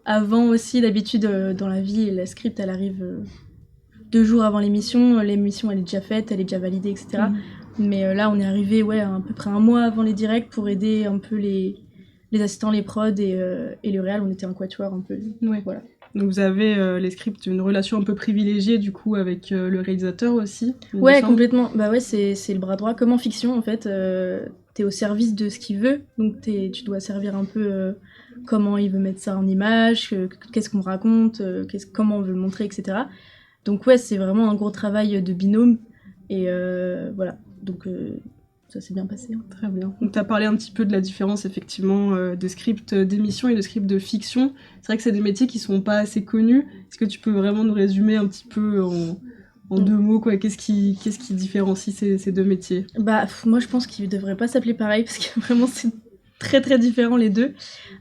avant aussi. D'habitude, dans la vie, la script, elle arrive 2 jours avant l'émission. L'émission, elle est déjà faite, elle est déjà validée, etc. Mais là, on est arrivé à peu près 1 mois avant les directs pour aider un peu les assistants, les prods et le réal. On était un quatuor un peu. Ouais. Voilà. Donc vous avez les scripts une relation un peu privilégiée du coup avec le réalisateur aussi. Ouais, complètement. C'est le bras droit. Comme en fiction, en fait, t'es au service de ce qu'il veut. Donc tu dois servir un peu comment il veut mettre ça en image, qu'est-ce qu'on raconte, comment on veut le montrer, etc. Donc ouais, c'est vraiment un gros travail de binôme. Et voilà. Donc ça s'est bien passé. Très bien. Donc tu as parlé un petit peu de la différence effectivement de script d'émission et de script de fiction. C'est vrai que c'est des métiers qui sont pas assez connus. Est-ce que tu peux vraiment nous résumer un petit peu en 2 mots qu'est-ce qui différencie ces 2 métiers? Moi je pense qu'ils devraient pas s'appeler pareil parce que vraiment c'est très très différent les deux.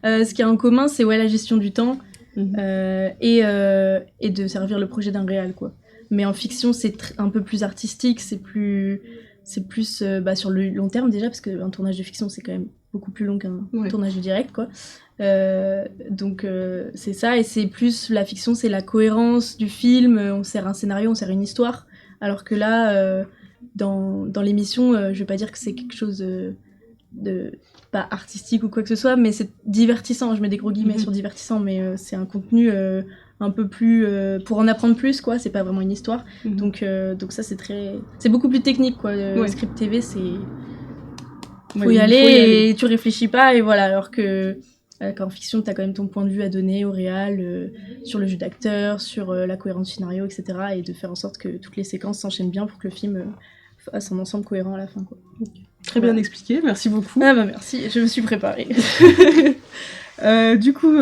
Ce qu'il y a en commun c'est la gestion du temps. et de servir le projet d'un réal, quoi. Mais en fiction, c'est un peu plus artistique, c'est plus sur le long terme déjà, parce qu'un tournage de fiction, c'est quand même beaucoup plus long qu'un tournage de direct, quoi. Donc c'est ça, et c'est plus la fiction, c'est la cohérence du film, on sert un scénario, on sert une histoire, alors que là, dans l'émission, je vais pas dire que c'est quelque chose de pas artistique ou quoi que ce soit, mais c'est divertissant, je mets des gros guillemets sur divertissant, mais c'est un contenu un peu plus pour en apprendre plus, quoi, c'est pas vraiment une histoire. Donc ça c'est beaucoup plus technique, quoi. Le script TV, c'est faut y aller et tu réfléchis pas, et voilà, alors que en fiction, t'as quand même ton point de vue à donner au réal sur le jeu d'acteur, sur la cohérence du scénario, etc., et de faire en sorte que toutes les séquences s'enchaînent bien pour que le film fasse un ensemble cohérent à la fin, quoi. Très bien expliqué, merci beaucoup. Ah bah merci, je me suis préparée. Du coup,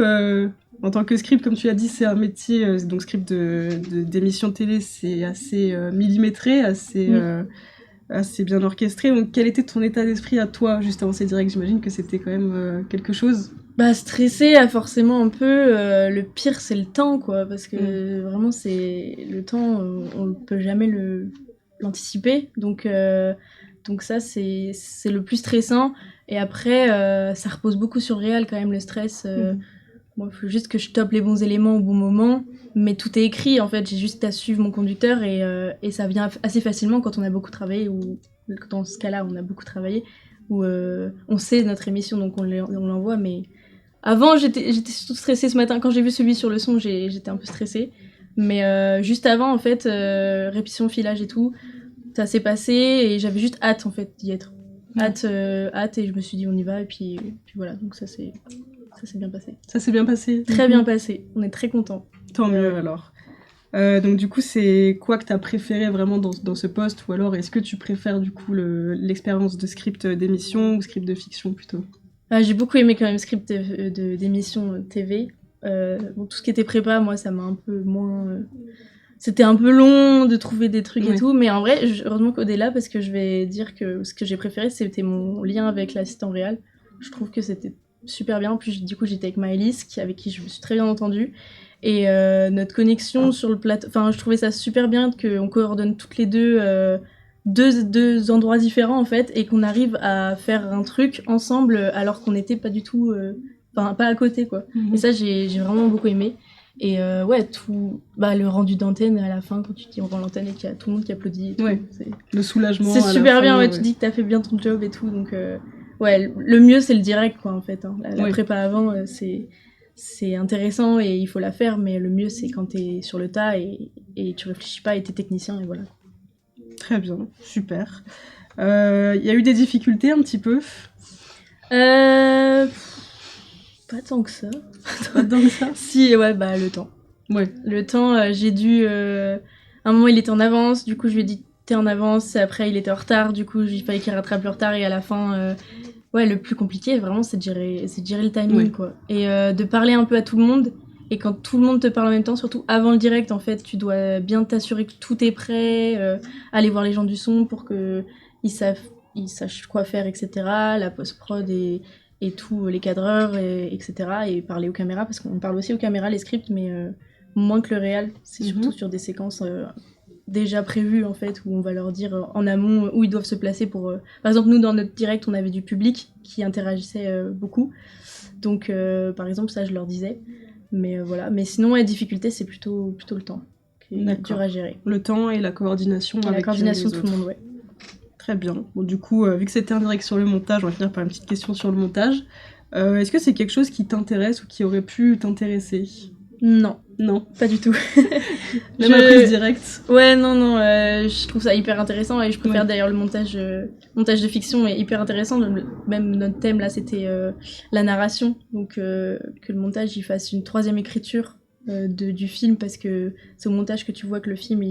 en tant que script, comme tu l'as dit, c'est un métier, donc script d'émission télé, c'est assez millimétré, assez bien orchestré. Donc quel était ton état d'esprit à toi, juste avant ces directs? J'imagine que c'était quand même quelque chose. Bah stressé, forcément un peu. Le pire, c'est le temps, quoi, parce que vraiment, c'est le temps, on ne peut jamais l'anticiper. Donc ça, c'est le plus stressant. Et après, ça repose beaucoup sur le réel, quand même, le stress. Bon, il faut juste que je tope les bons éléments au bon moment. Mais tout est écrit, en fait. J'ai juste à suivre mon conducteur, et ça vient assez facilement quand on a beaucoup travaillé, ou dans ce cas-là, on a beaucoup travaillé, où on sait notre émission, donc on l'envoie. Mais avant, j'étais surtout stressée ce matin. Quand j'ai vu celui sur le son, j'étais un peu stressée. Mais juste avant, en fait, répétition, filage et tout, ça s'est passé, et j'avais juste hâte, en fait, d'y être. Hâte, et je me suis dit on y va, et puis voilà, donc ça s'est bien passé. Ça s'est bien passé? Très bien passé, on est très contents. Tant mieux alors. Donc du coup, c'est quoi que t'as préféré vraiment dans ce poste, ou alors est-ce que tu préfères du coup l'expérience de script d'émission ou script de fiction plutôt? J'ai beaucoup aimé quand même script d'émission TV. Bon, tout ce qui était prépa, moi ça m'a un peu moins... C'était un peu long de trouver des trucs et tout, mais en vrai, heureusement qu'Aude est là, parce que je vais dire que ce que j'ai préféré, c'était mon lien avec l'assistant réal. Je trouve que c'était super bien. En plus, du coup, j'étais avec Maëlys, avec qui je me suis très bien entendue. Et notre connexion sur le plateau... Enfin, je trouvais ça super bien qu'on coordonne toutes les deux endroits différents, en fait, et qu'on arrive à faire un truc ensemble alors qu'on n'était pas du tout... Enfin, pas à côté, quoi. Et ça, j'ai vraiment beaucoup aimé. Et tout, le rendu d'antenne à la fin, quand tu dis on rend l'antenne et qu'il y a tout le monde qui applaudit et tout, le soulagement. C'est super bien, tu dis que t'as fait bien ton job et tout, donc le mieux c'est le direct, quoi, en fait, hein. La prépa avant, c'est intéressant et il faut la faire, mais le mieux c'est quand t'es sur le tas et tu réfléchis pas et t'es technicien, et voilà. Très bien, super. Y a eu des difficultés un petit peu? Pas tant que ça. Pas tant que ça? Si, le temps. Ouais. Le temps, j'ai dû... à un moment, il était en avance, du coup, je lui ai dit t'es en avance, après, il était en retard, du coup, il fallait qu'il rattrape le retard, et à la fin, le plus compliqué, vraiment, c'est de gérer le timing, quoi. Et de parler un peu à tout le monde, et quand tout le monde te parle en même temps, surtout avant le direct, en fait, tu dois bien t'assurer que tout est prêt, aller voir les gens du son pour qu'ils sachent quoi faire, etc., la post-prod et tous les cadreurs, etc., et parler aux caméras, parce qu'on parle aussi aux caméras, les scripts, mais moins que le réal, c'est surtout sur des séquences déjà prévues, en fait, où on va leur dire en amont où ils doivent se placer pour... Par exemple, nous, dans notre direct, on avait du public qui interagissait beaucoup, donc, par exemple, ça, je leur disais, mais voilà. Mais sinon, la difficulté, c'est plutôt le temps, qui est dur à gérer. Le temps et la coordination avec les de tout le monde, ouais. Très bien. Bon, du coup, vu que c'était un direct sur le montage, on va finir par une petite question sur le montage. Est-ce que c'est quelque chose qui t'intéresse ou qui aurait pu t'intéresser? Non. Non, pas du tout. Même après ce direct? Ouais, non, je trouve ça hyper intéressant, et je préfère d'ailleurs le montage de fiction est hyper intéressant. Même notre thème là, c'était la narration, donc que le montage il fasse une troisième écriture du film, parce que c'est au montage que tu vois que le film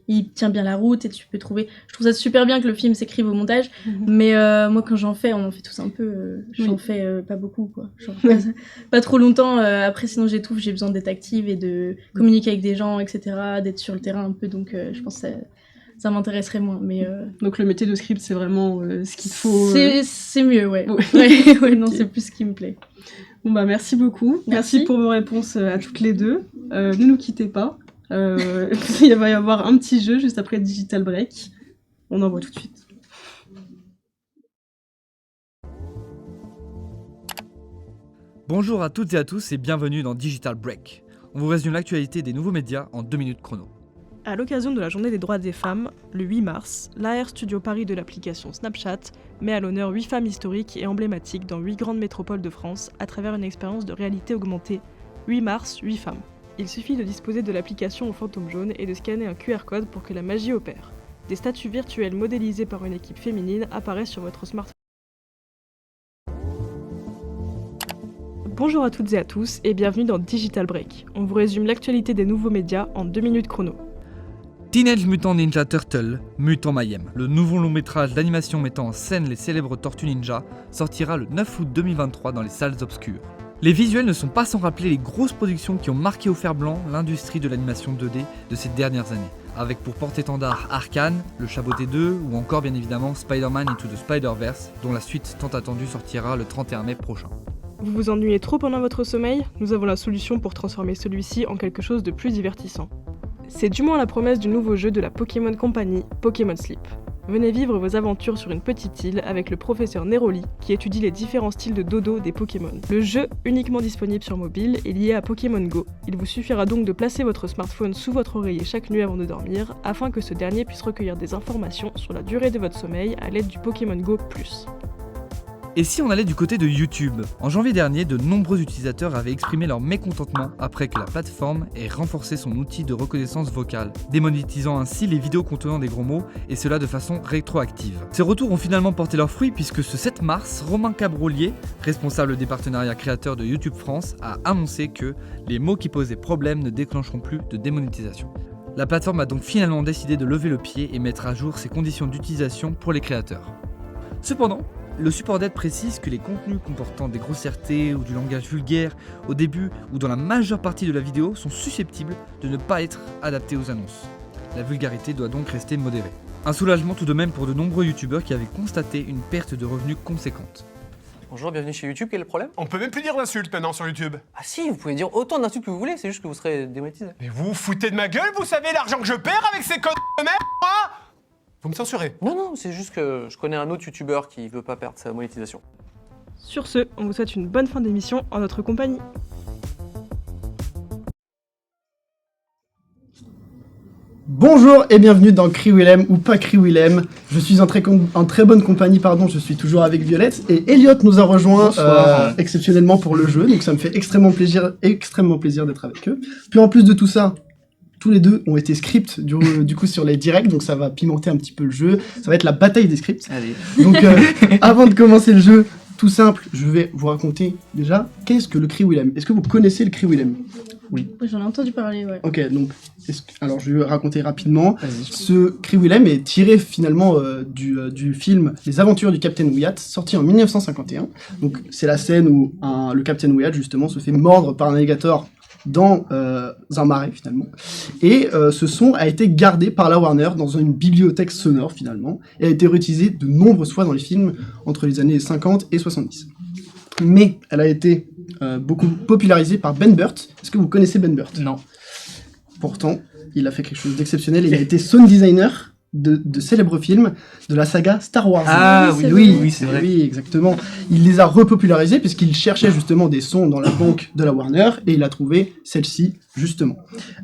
il tient bien la route, et tu peux trouver... Je trouve ça super bien que le film s'écrive au montage, mais moi quand j'en fais, on en fait tous un peu, j'en fais pas beaucoup, quoi. Pas trop longtemps, après sinon j'étouffe, j'ai besoin d'être active et de communiquer avec des gens, etc., d'être sur le terrain un peu, donc je pense que ça m'intéresserait moins. Mais Donc le métier de script, c'est vraiment ce qu'il faut. c'est mieux, ouais. Ouais. Ouais, non, c'est plus ce qui me plaît. Bon bah merci beaucoup. Merci pour vos réponses à toutes les deux. Ne nous quittez pas. Il va y avoir un petit jeu juste après Digital Break. On envoie tout de suite. Bonjour à toutes et à tous et bienvenue dans Digital Break. On vous résume l'actualité des nouveaux médias en 2 minutes chrono. À l'occasion de la journée des droits des femmes, le 8 mars, l'AR Studio Paris de l'application Snapchat met à l'honneur 8 femmes historiques et emblématiques dans 8 grandes métropoles de France à travers une expérience de réalité augmentée. 8 mars, 8 femmes. Il suffit de disposer de l'application au fantôme jaune et de scanner un QR code pour que la magie opère. Des statues virtuelles modélisées par une équipe féminine apparaissent sur votre smartphone. Bonjour à toutes et à tous et bienvenue dans Digital Break. On vous résume l'actualité des nouveaux médias en 2 minutes chrono. Teenage Mutant Ninja Turtle, Mutant Mayhem, le nouveau long métrage d'animation mettant en scène les célèbres Tortues Ninja, sortira le 9 août 2023 dans les salles obscures. Les visuels ne sont pas sans rappeler les grosses productions qui ont marqué au fer blanc l'industrie de l'animation 2D de ces dernières années, avec pour porte-étendard Arcane, Le Chaboté 2 ou encore bien évidemment Spider-Man Into the Spider-Verse, dont la suite tant attendue sortira le 31 mai prochain. Vous vous ennuyez trop pendant votre sommeil ? Nous avons la solution pour transformer celui-ci en quelque chose de plus divertissant. C'est du moins la promesse du nouveau jeu de la Pokémon Company, Pokémon Sleep. Venez vivre vos aventures sur une petite île avec le professeur Neroli qui étudie les différents styles de dodo des Pokémon. Le jeu, uniquement disponible sur mobile, est lié à Pokémon Go. Il vous suffira donc de placer votre smartphone sous votre oreiller chaque nuit avant de dormir afin que ce dernier puisse recueillir des informations sur la durée de votre sommeil à l'aide du Pokémon Go+. Et si on allait du côté de YouTube ? En janvier dernier, de nombreux utilisateurs avaient exprimé leur mécontentement après que la plateforme ait renforcé son outil de reconnaissance vocale, démonétisant ainsi les vidéos contenant des gros mots, et cela de façon rétroactive. Ces retours ont finalement porté leurs fruits puisque ce 7 mars, Romain Cabrolier, responsable des partenariats créateurs de YouTube France, a annoncé que les mots qui posaient problème ne déclencheront plus de démonétisation. La plateforme a donc finalement décidé de lever le pied et mettre à jour ses conditions d'utilisation pour les créateurs. Cependant, le support d'aide précise que les contenus comportant des grossièretés ou du langage vulgaire au début ou dans la majeure partie de la vidéo sont susceptibles de ne pas être adaptés aux annonces. La vulgarité doit donc rester modérée. Un soulagement tout de même pour de nombreux youtubeurs qui avaient constaté une perte de revenus conséquente. Bonjour, bienvenue chez YouTube, quel est le problème? On peut même plus dire d'insultes maintenant sur YouTube. Ah si, vous pouvez dire autant d'insultes que vous voulez, c'est juste que vous serez démonétisé. Mais vous vous foutez de ma gueule, vous savez l'argent que je perds avec ces connes de merde, moi? Vous me censurez? Non, c'est juste que je connais un autre youtubeur qui veut pas perdre sa monétisation. Sur ce, on vous souhaite une bonne fin d'émission en notre compagnie. Bonjour et bienvenue dans Cri Willem ou pas Cri Willem. Je suis en très bonne compagnie, je suis toujours avec Violette et Elliot nous a rejoint exceptionnellement pour le jeu, donc ça me fait extrêmement plaisir d'être avec eux. Puis en plus de tout ça, tous les deux ont été scripts du coup sur les directs, donc ça va pimenter un petit peu le jeu, ça va être la bataille des scripts. Allez. Donc avant de commencer le jeu, tout simple, je vais vous raconter déjà qu'est-ce que le Cri Willem. Est-ce que vous connaissez le Cri Willem? Oui, j'en ai entendu parler, ouais. Ok, donc, alors je vais raconter rapidement. Ce Cri Willem est tiré finalement du film Les Aventures du Captain Wyatt, sorti en 1951. Donc c'est la scène où le Captain Wyatt justement se fait mordre par un alligator dans un marais finalement. Et ce son a été gardé par la Warner dans une bibliothèque sonore finalement, et a été réutilisé de nombreuses fois dans les films entre les années 50 et 70. Mais elle a été beaucoup popularisée par Ben Burt. Est-ce que vous connaissez Ben Burt? Non. Pourtant, il a fait quelque chose d'exceptionnel. Il a été sound designer de célèbres films de la saga Star Wars. Ah oui, c'est vrai. Oui, exactement. Il les a repopularisés puisqu'il cherchait justement des sons dans la banque de la Warner et il a trouvé celle-ci justement.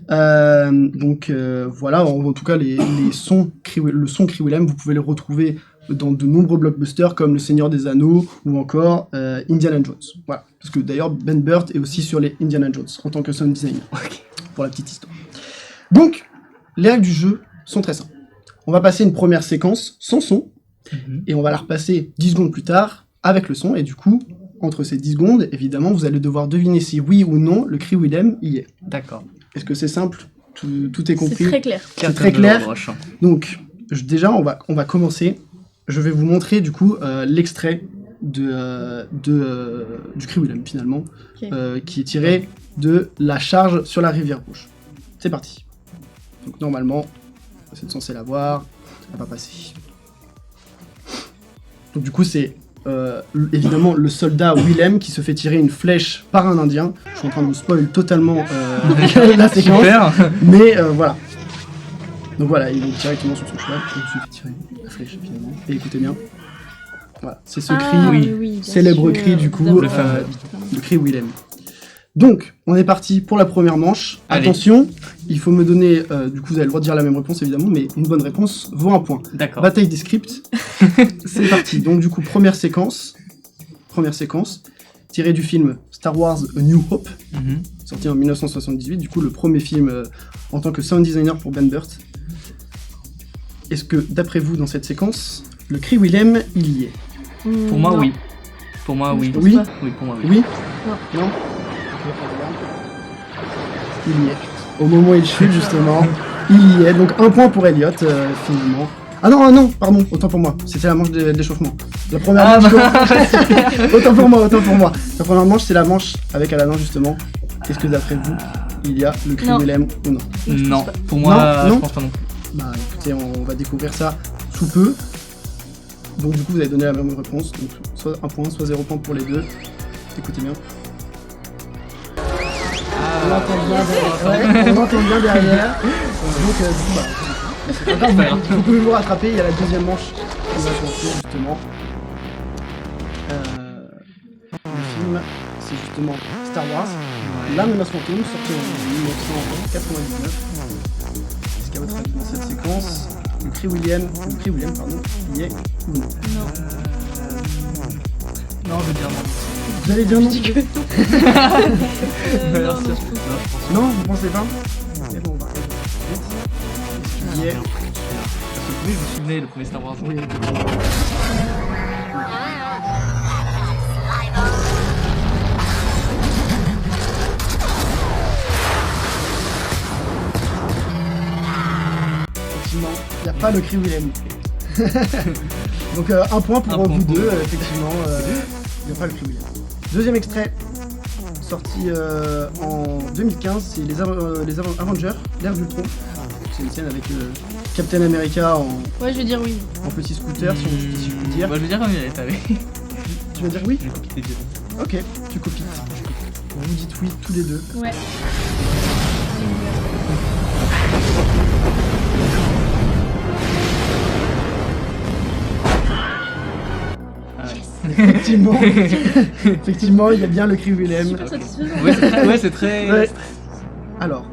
Voilà, en tout cas le son Cri Willem, vous pouvez le retrouver dans de nombreux blockbusters comme Le Seigneur des Anneaux ou encore Indiana Jones. Voilà, parce que d'ailleurs Ben Burt est aussi sur les Indiana Jones en tant que sound designer. Pour la petite histoire. Donc, les règles du jeu sont très simples. On va passer une première séquence sans son, et on va la repasser 10 secondes plus tard avec le son, et du coup, entre ces 10 secondes, évidemment, vous allez devoir deviner si oui ou non le Cri Willem y est. D'accord. Est-ce que c'est simple? Tout est compris? C'est très clair. C'est très clair. Donc, déjà, on va commencer. Je vais vous montrer, du coup, l'extrait du Cri Willem, finalement, qui est tiré de La Charge sur la Rivière Rouge. C'est parti. Donc, normalement, Vous êtes censé la voir. Elle va passer. Donc du coup, c'est évidemment le soldat Willem qui se fait tirer une flèche par un Indien. Je suis en train de vous spoil totalement la séquence. Super. Mais voilà. Donc voilà, il est directement sur son cheval. Et il se fait tirer la flèche finalement. Et écoutez bien. Voilà, c'est ce cri, célèbre cri du coup, le cri Willem. Donc, on est parti pour la première manche. Allez. Attention, il faut me donner, du coup vous avez le droit de dire la même réponse évidemment, mais une bonne réponse vaut un point. D'accord. Bataille des scripts, c'est parti. Donc du coup, première séquence, tirée du film Star Wars A New Hope, sorti en 1978, du coup le premier film en tant que sound designer pour Ben Burt. Est-ce que, d'après vous, dans cette séquence, le cri Willem, il y est? Pour moi, non. oui. Pour moi, oui. Oui. Oui, pour moi, oui. Oui? Non. Non? Il y est. Au moment où il chute, justement, il y est. Donc un point pour Elliot, finalement. Ah non, pardon, autant pour moi. C'était la manche d'échauffement. La première manche... autant pour moi. La première manche, c'est la manche avec Aladdin, justement. Est-ce que d'après vous, il y a le cri Willem ou non? Non, pour moi, je pense pas non plus. Bah écoutez, on va découvrir ça sous peu. Donc du coup, vous avez donné la même réponse. Donc soit un point, soit 0 point pour les deux. Écoutez bien. On entend bien derrière. Donc du coup, c'est pas grave, vous pouvez vous rattraper. Il y a la deuxième manche qui va commencer justement. Le film, c'est justement Star Wars, La menace fantôme, sorti en 1999. Est-ce qu'à votre avis, dans cette séquence, le cri Willem, il y est ou non? Non, je veux dire non. Vous allez dire non? Non, non, vous pensez pas? C'est bon, on va regarder. Est-ce qu'il y est? Parce que le premier, je me souvenais, le premier Star Wars. Oui. Effectivement, il n'y a pas le cri Willem. Donc un point pour vous deux, effectivement. Il n'y a pas le cri Willem. Deuxième extrait, sorti en 2015, c'est les Avengers, l'ère d'Ultron. C'est une scène avec Captain America en Ouais, je veux dire oui. petit scooter, si je puis dire. Moi, je veux dire oui, elle est allée. Tu veux dire oui? J'ai copié tes deux. Ok, tu copies. Vous dites oui tous les deux. Ouais. Effectivement, effectivement, il y a bien le cri Willem. Super satisfaisant. Ouais, c'est très... Ouais. Alors,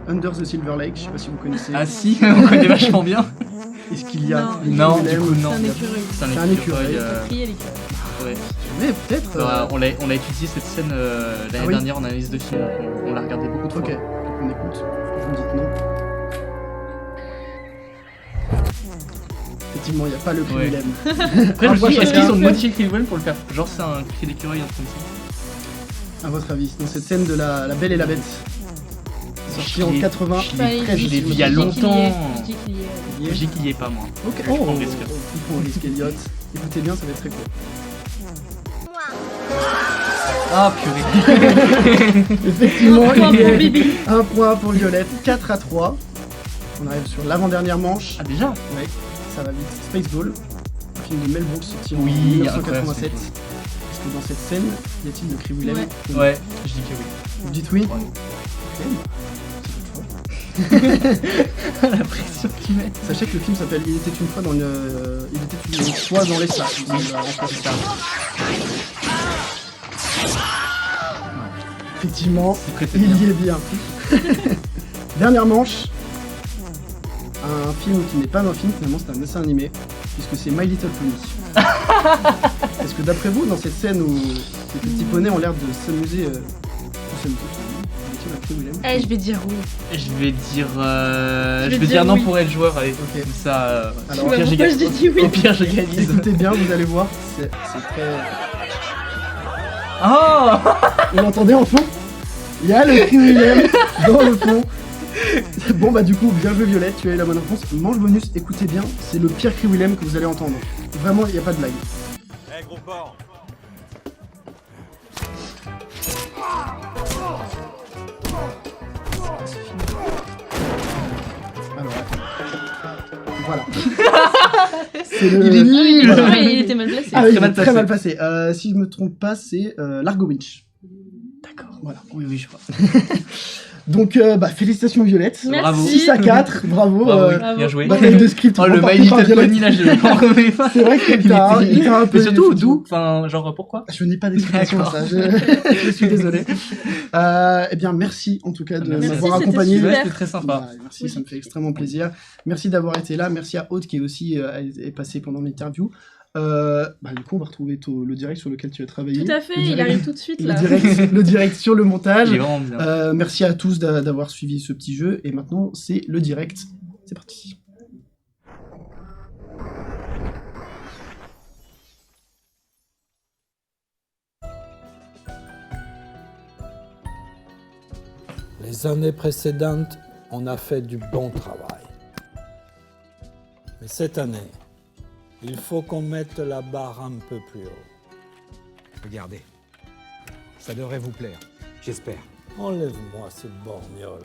Under the Silver Lake, je sais pas si vous connaissez. Ah si, on connaît vachement bien. Est-ce qu'il y a le cri Non, du Willem? coup, non. C'est un écureuil. C'est un écureuil. Crier l'écureuil. Ouais. Mais peut-être. On a étudié cette scène l'année dernière en analyse de film. On l'a regardé beaucoup de fois. Ok, donc on écoute. Vous me dites non. Effectivement, il n'y a pas le cri Willem. Après, je me suis dit, est-ce qu'ils ont modifié le cri Willem pour le faire? Genre, c'est un cri d'écureuil, un truc comme ça. À votre avis, dans cette scène de la Belle et la Bête, sorti en 93. Je l'ai vu il y a longtemps. Je dis qu'il y est. Je dis qu'il y est pas, moi. Ok, Je prends le risque. il prend le risque, Elliot. Écoutez bien, ça va être très cool. Ah, purée. Effectivement, Un point il y a pour Bibi. un point pour Violette, 4-3. On arrive sur l'avant-dernière manche. Ah, déjà? Oui, ça va vite. Spaceball, un film de Mel Brooks sorti en Oui, 1987. incroyable, Est-ce que dans cette scène, y a-t-il le cri Willem? Ouais, je dis que oui. Vous dites oui? La pression que tu mets. Sachez que le film s'appelle Il était une fois dans le... Il était une fois dans l'espace. Effectivement, il y est bien. Dernière manche. Un film qui n'est pas un film, finalement c'est un dessin animé, puisque c'est My Little Pony. Est-ce que d'après vous, dans cette scène où les petits poneys ont l'air de s'amuser, Eh, je vais dire oui. Je vais dire non oui. pour être joueur, allez. Ok. Comme ça, Alors, au pire, pourquoi je dis oui? Au pire, je gagne. Écoutez bien, vous allez voir, c'est très... Oh. Vous l'entendez en fond? Il y a le cri Willem dans le fond. Bon bah du coup, bien joué Violette, tu as eu la bonne réponse. Manche bonus, écoutez bien, c'est le pire cri Willem que vous allez entendre. Vraiment, il n'y a pas de blague. Eh, gros porc. Alors, Voilà. Il est nul. Il était mal placé. Ah oui, très mal placé. Si je me trompe pas, c'est Largo Winch. D'accord. Voilà, oui, je crois. Donc, félicitations Violette. Merci. Bravo. 6-4, bravo. Bravo, bien joué. Bataille de script. Oh, le My Little Pony, là, je le remets pas. C'est vrai qu'il était un peu... Mais surtout, d'où? Enfin, genre, pourquoi? Je n'ai pas d'explication à ça. Je suis désolé. Eh bien, merci en tout cas de m'avoir accompagné. C'était très sympa. Merci, ça me fait extrêmement plaisir. Merci d'avoir été là. Merci à Aude qui est aussi est passé pendant l'interview. Du coup, on va retrouver le direct sur lequel tu as travaillé. Tout à fait, il arrive tout de suite là. Le direct sur le montage. Il est vraiment bien. Merci à tous d'avoir suivi ce petit jeu. Et maintenant, c'est le direct. C'est parti. Les années précédentes, on a fait du bon travail. Mais cette année, il faut qu'on mette la barre un peu plus haut. Regardez, ça devrait vous plaire, j'espère. Enlève-moi cette borgnole.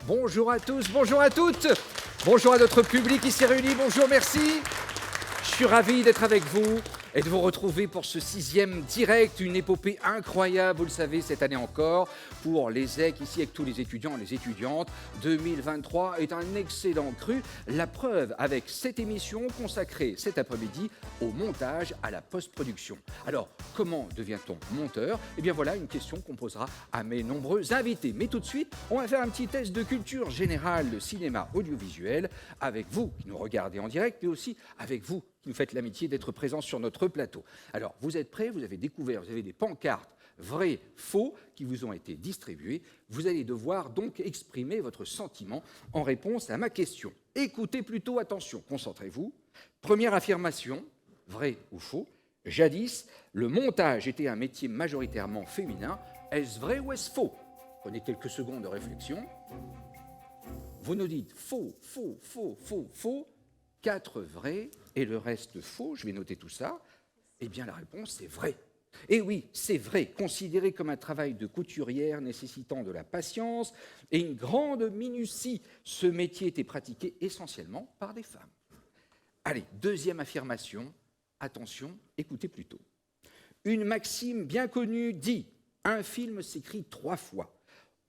Bonjour à tous, bonjour à toutes, bonjour à notre public ici réuni, bonjour, merci. Je suis ravi d'être avec vous et de vous retrouver pour ce 6e direct, une épopée incroyable, vous le savez, cette année encore, pour les EC, ici avec tous les étudiants et les étudiantes. 2023 est un excellent cru, la preuve avec cette émission consacrée cet après-midi au montage, à la post-production. Alors, comment devient-on monteur? Eh bien voilà une question qu'on posera à mes nombreux invités. Mais tout de suite, on va faire un petit test de culture générale de cinéma audiovisuel avec vous qui nous regardez en direct, mais aussi avec vous qui nous faites l'amitié d'être présents sur notre plateau. Alors, vous êtes prêts? Vous avez découvert, vous avez des pancartes vrais, faux, qui vous ont été distribuées. Vous allez devoir donc exprimer votre sentiment en réponse à ma question. Écoutez plutôt, attention, concentrez-vous. Première affirmation, vrai ou faux? Jadis, le montage était un métier majoritairement féminin. Est-ce vrai ou est-ce faux? Prenez quelques secondes de réflexion. Vous nous dites faux, faux, faux, faux, faux. 4 vrais et le reste faux. Je vais noter tout ça. Eh bien, la réponse, c'est vrai. Et oui, c'est vrai, considéré comme un travail de couturière nécessitant de la patience et une grande minutie, ce métier était pratiqué essentiellement par des femmes. Allez, deuxième affirmation, attention, écoutez plutôt. Une maxime bien connue dit « Un film s'écrit 3 fois,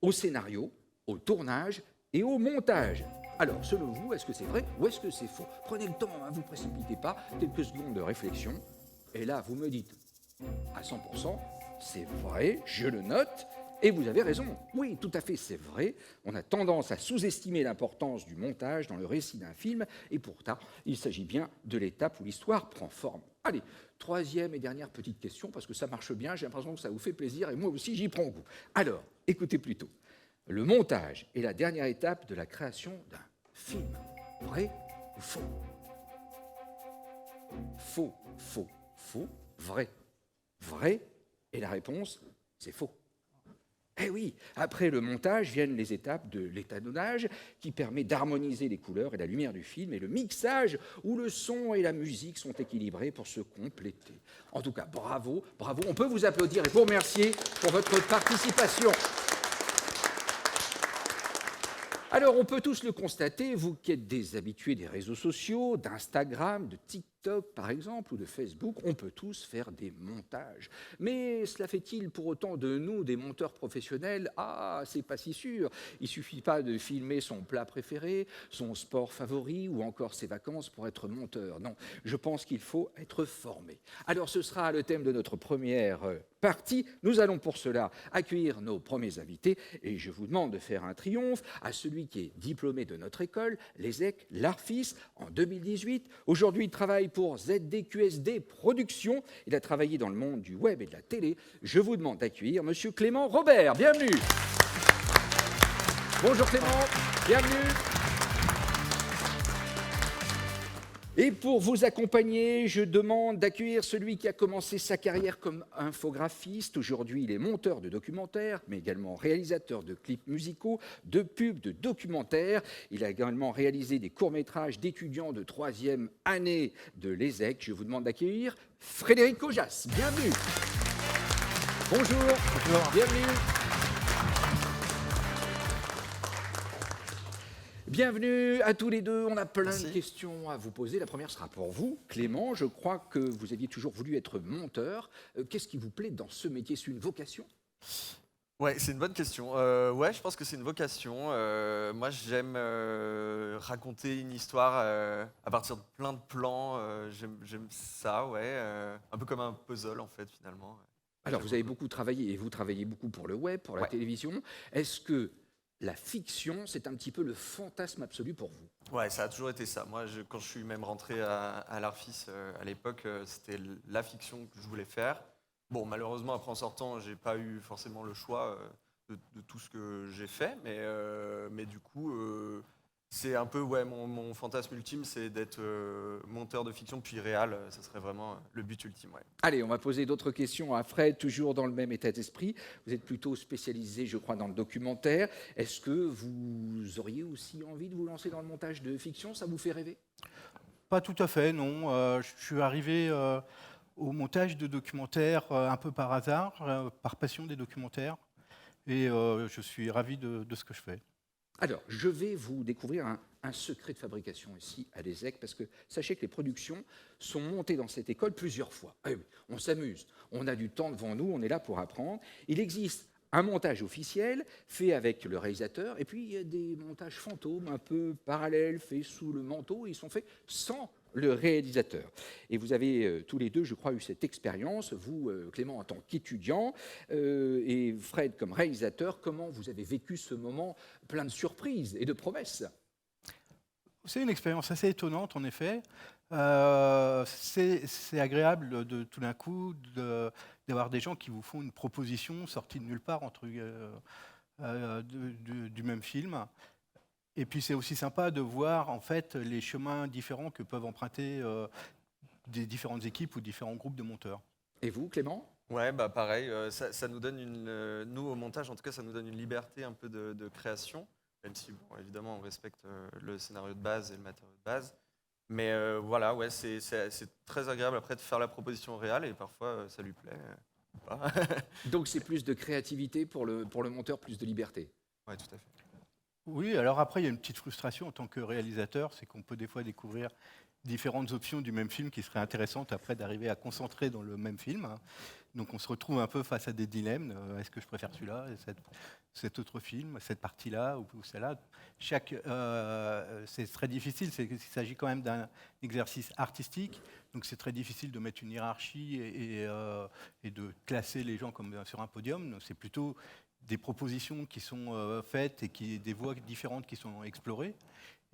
au scénario, au tournage et au montage ». Alors, selon vous, est-ce que c'est vrai ou est-ce que c'est faux? Prenez le temps, ne vous précipitez pas, quelques secondes de réflexion. Et là, vous me dites à 100%, c'est vrai, je le note, et vous avez raison. Oui, tout à fait, c'est vrai. On a tendance à sous-estimer l'importance du montage dans le récit d'un film, et pourtant, il s'agit bien de l'étape où l'histoire prend forme. Allez, troisième et dernière petite question, parce que ça marche bien, j'ai l'impression que ça vous fait plaisir, et moi aussi, j'y prends goût. Alors, écoutez plutôt. Le montage est la dernière étape de la création d'un film. Vrai ou faux? Faux, faux, faux, vrai. Vrai, et la réponse, c'est faux. Eh oui, après le montage viennent les étapes de l'étalonnage qui permet d'harmoniser les couleurs et la lumière du film et le mixage où le son et la musique sont équilibrés pour se compléter. En tout cas, bravo, bravo. On peut vous applaudir et vous remercier pour votre participation. Alors, on peut tous le constater, vous qui êtes des habitués des réseaux sociaux, d'Instagram, de TikTok par exemple, ou de Facebook, on peut tous faire des montages. Mais cela fait-il pour autant de nous des monteurs professionnels? Ah, c'est pas si sûr. Il suffit pas de filmer son plat préféré, son sport favori ou encore ses vacances pour être monteur. Non, je pense qu'il faut être formé. Alors, ce sera le thème de notre première partie. Nous allons pour cela accueillir nos premiers invités et je vous demande de faire un triomphe à celui qui est diplômé de notre école, l'ESSEC, l'ARFIS, en 2018. Aujourd'hui, il travaille pour ZDQSD Productions. Il a travaillé dans le monde du web et de la télé. Je vous demande d'accueillir Monsieur Clément Robert. Bienvenue. Bonjour Clément, bienvenue. Et pour vous accompagner, je demande d'accueillir celui qui a commencé sa carrière comme infographiste. Aujourd'hui, il est monteur de documentaires, mais également réalisateur de clips musicaux, de pubs, de documentaires. Il a également réalisé des courts-métrages d'étudiants de 3e année de l'ESSEC. Je vous demande d'accueillir Frédéric Aujas. Bienvenue. Bonjour. Bienvenue. Bienvenue à tous les deux. On a plein de questions à vous poser. La première sera pour vous, Clément. Je crois que vous aviez toujours voulu être monteur. Qu'est-ce qui vous plaît dans ce métier? C'est une vocation? Ouais, c'est une bonne question. Ouais, je pense que c'est une vocation. Moi, j'aime raconter une histoire à partir de plein de plans. J'aime ça, ouais. Un peu comme un puzzle, en fait, finalement. Alors, vous avez beaucoup travaillé, et vous travaillez beaucoup pour le web, pour la télévision. Est-ce que la fiction, c'est un petit peu le fantasme absolu pour vous? Ouais, ça a toujours été ça. Moi, quand je suis même rentré à l'Arfis à l'époque, c'était la fiction que je voulais faire. Bon, malheureusement, après en sortant, j'ai pas eu forcément le choix de tout ce que j'ai fait, mais du coup, c'est un peu mon fantasme ultime, c'est d'être monteur de fiction puis réal. Ça serait vraiment le but ultime. Ouais. Allez, on va poser d'autres questions à Fred, toujours dans le même état d'esprit. Vous êtes plutôt spécialisé, je crois, dans le documentaire. Est-ce que vous auriez aussi envie de vous lancer dans le montage de fiction? Ça vous fait rêver? Pas tout à fait, non. Je suis arrivé au montage de documentaires un peu par hasard, par passion des documentaires. Et je suis ravi de ce que je fais. Alors, je vais vous découvrir un secret de fabrication ici à l'ESSEC, parce que sachez que les productions sont montées dans cette école plusieurs fois. Ah oui, on s'amuse, on a du temps devant nous, on est là pour apprendre. Il existe un montage officiel fait avec le réalisateur, et puis il y a des montages fantômes un peu parallèles, faits sous le manteau, et ils sont faits sans le réalisateur. Et vous avez tous les deux, je crois, eu cette expérience, vous, Clément, en tant qu'étudiant, et Fred comme réalisateur. Comment vous avez vécu ce moment plein de surprises et de promesses? C'est une expérience assez étonnante, en effet. C'est agréable de tout d'un coup d'avoir des gens qui vous font une proposition sortie de nulle part du même film. Et puis c'est aussi sympa de voir en fait les chemins différents que peuvent emprunter des différentes équipes ou différents groupes de monteurs. Et vous, Clément? Ouais, bah pareil. Ça nous donne nous au montage, en tout cas, ça nous donne une liberté un peu de création, même si bon, évidemment on respecte le scénario de base et le matériau de base. Mais voilà, ouais, c'est très agréable après de faire la proposition réelle et parfois ça lui plaît. Ou pas. Donc c'est plus de créativité pour le monteur, plus de liberté. Ouais, tout à fait. Oui, alors après, il y a une petite frustration en tant que réalisateur, c'est qu'on peut des fois découvrir différentes options du même film qui seraient intéressantes après d'arriver à concentrer dans le même film. Donc on se retrouve un peu face à des dilemmes. Est-ce que je préfère celui-là, cet autre film, cette partie-là ou celle-là? C'est très difficile, il s'agit quand même d'un exercice artistique, donc c'est très difficile de mettre une hiérarchie et de classer les gens comme sur un podium. Donc c'est plutôt des propositions qui sont faites et des voies différentes qui sont explorées.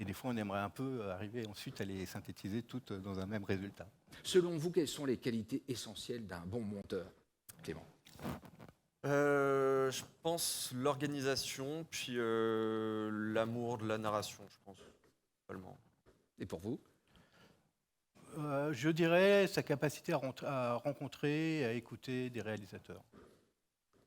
Et des fois, on aimerait un peu arriver ensuite à les synthétiser toutes dans un même résultat. Selon vous, quelles sont les qualités essentielles d'un bon monteur, Clément? Je pense l'organisation, puis l'amour de la narration, je pense, principalement. Et pour vous? Je dirais sa capacité à rencontrer et à écouter des réalisateurs.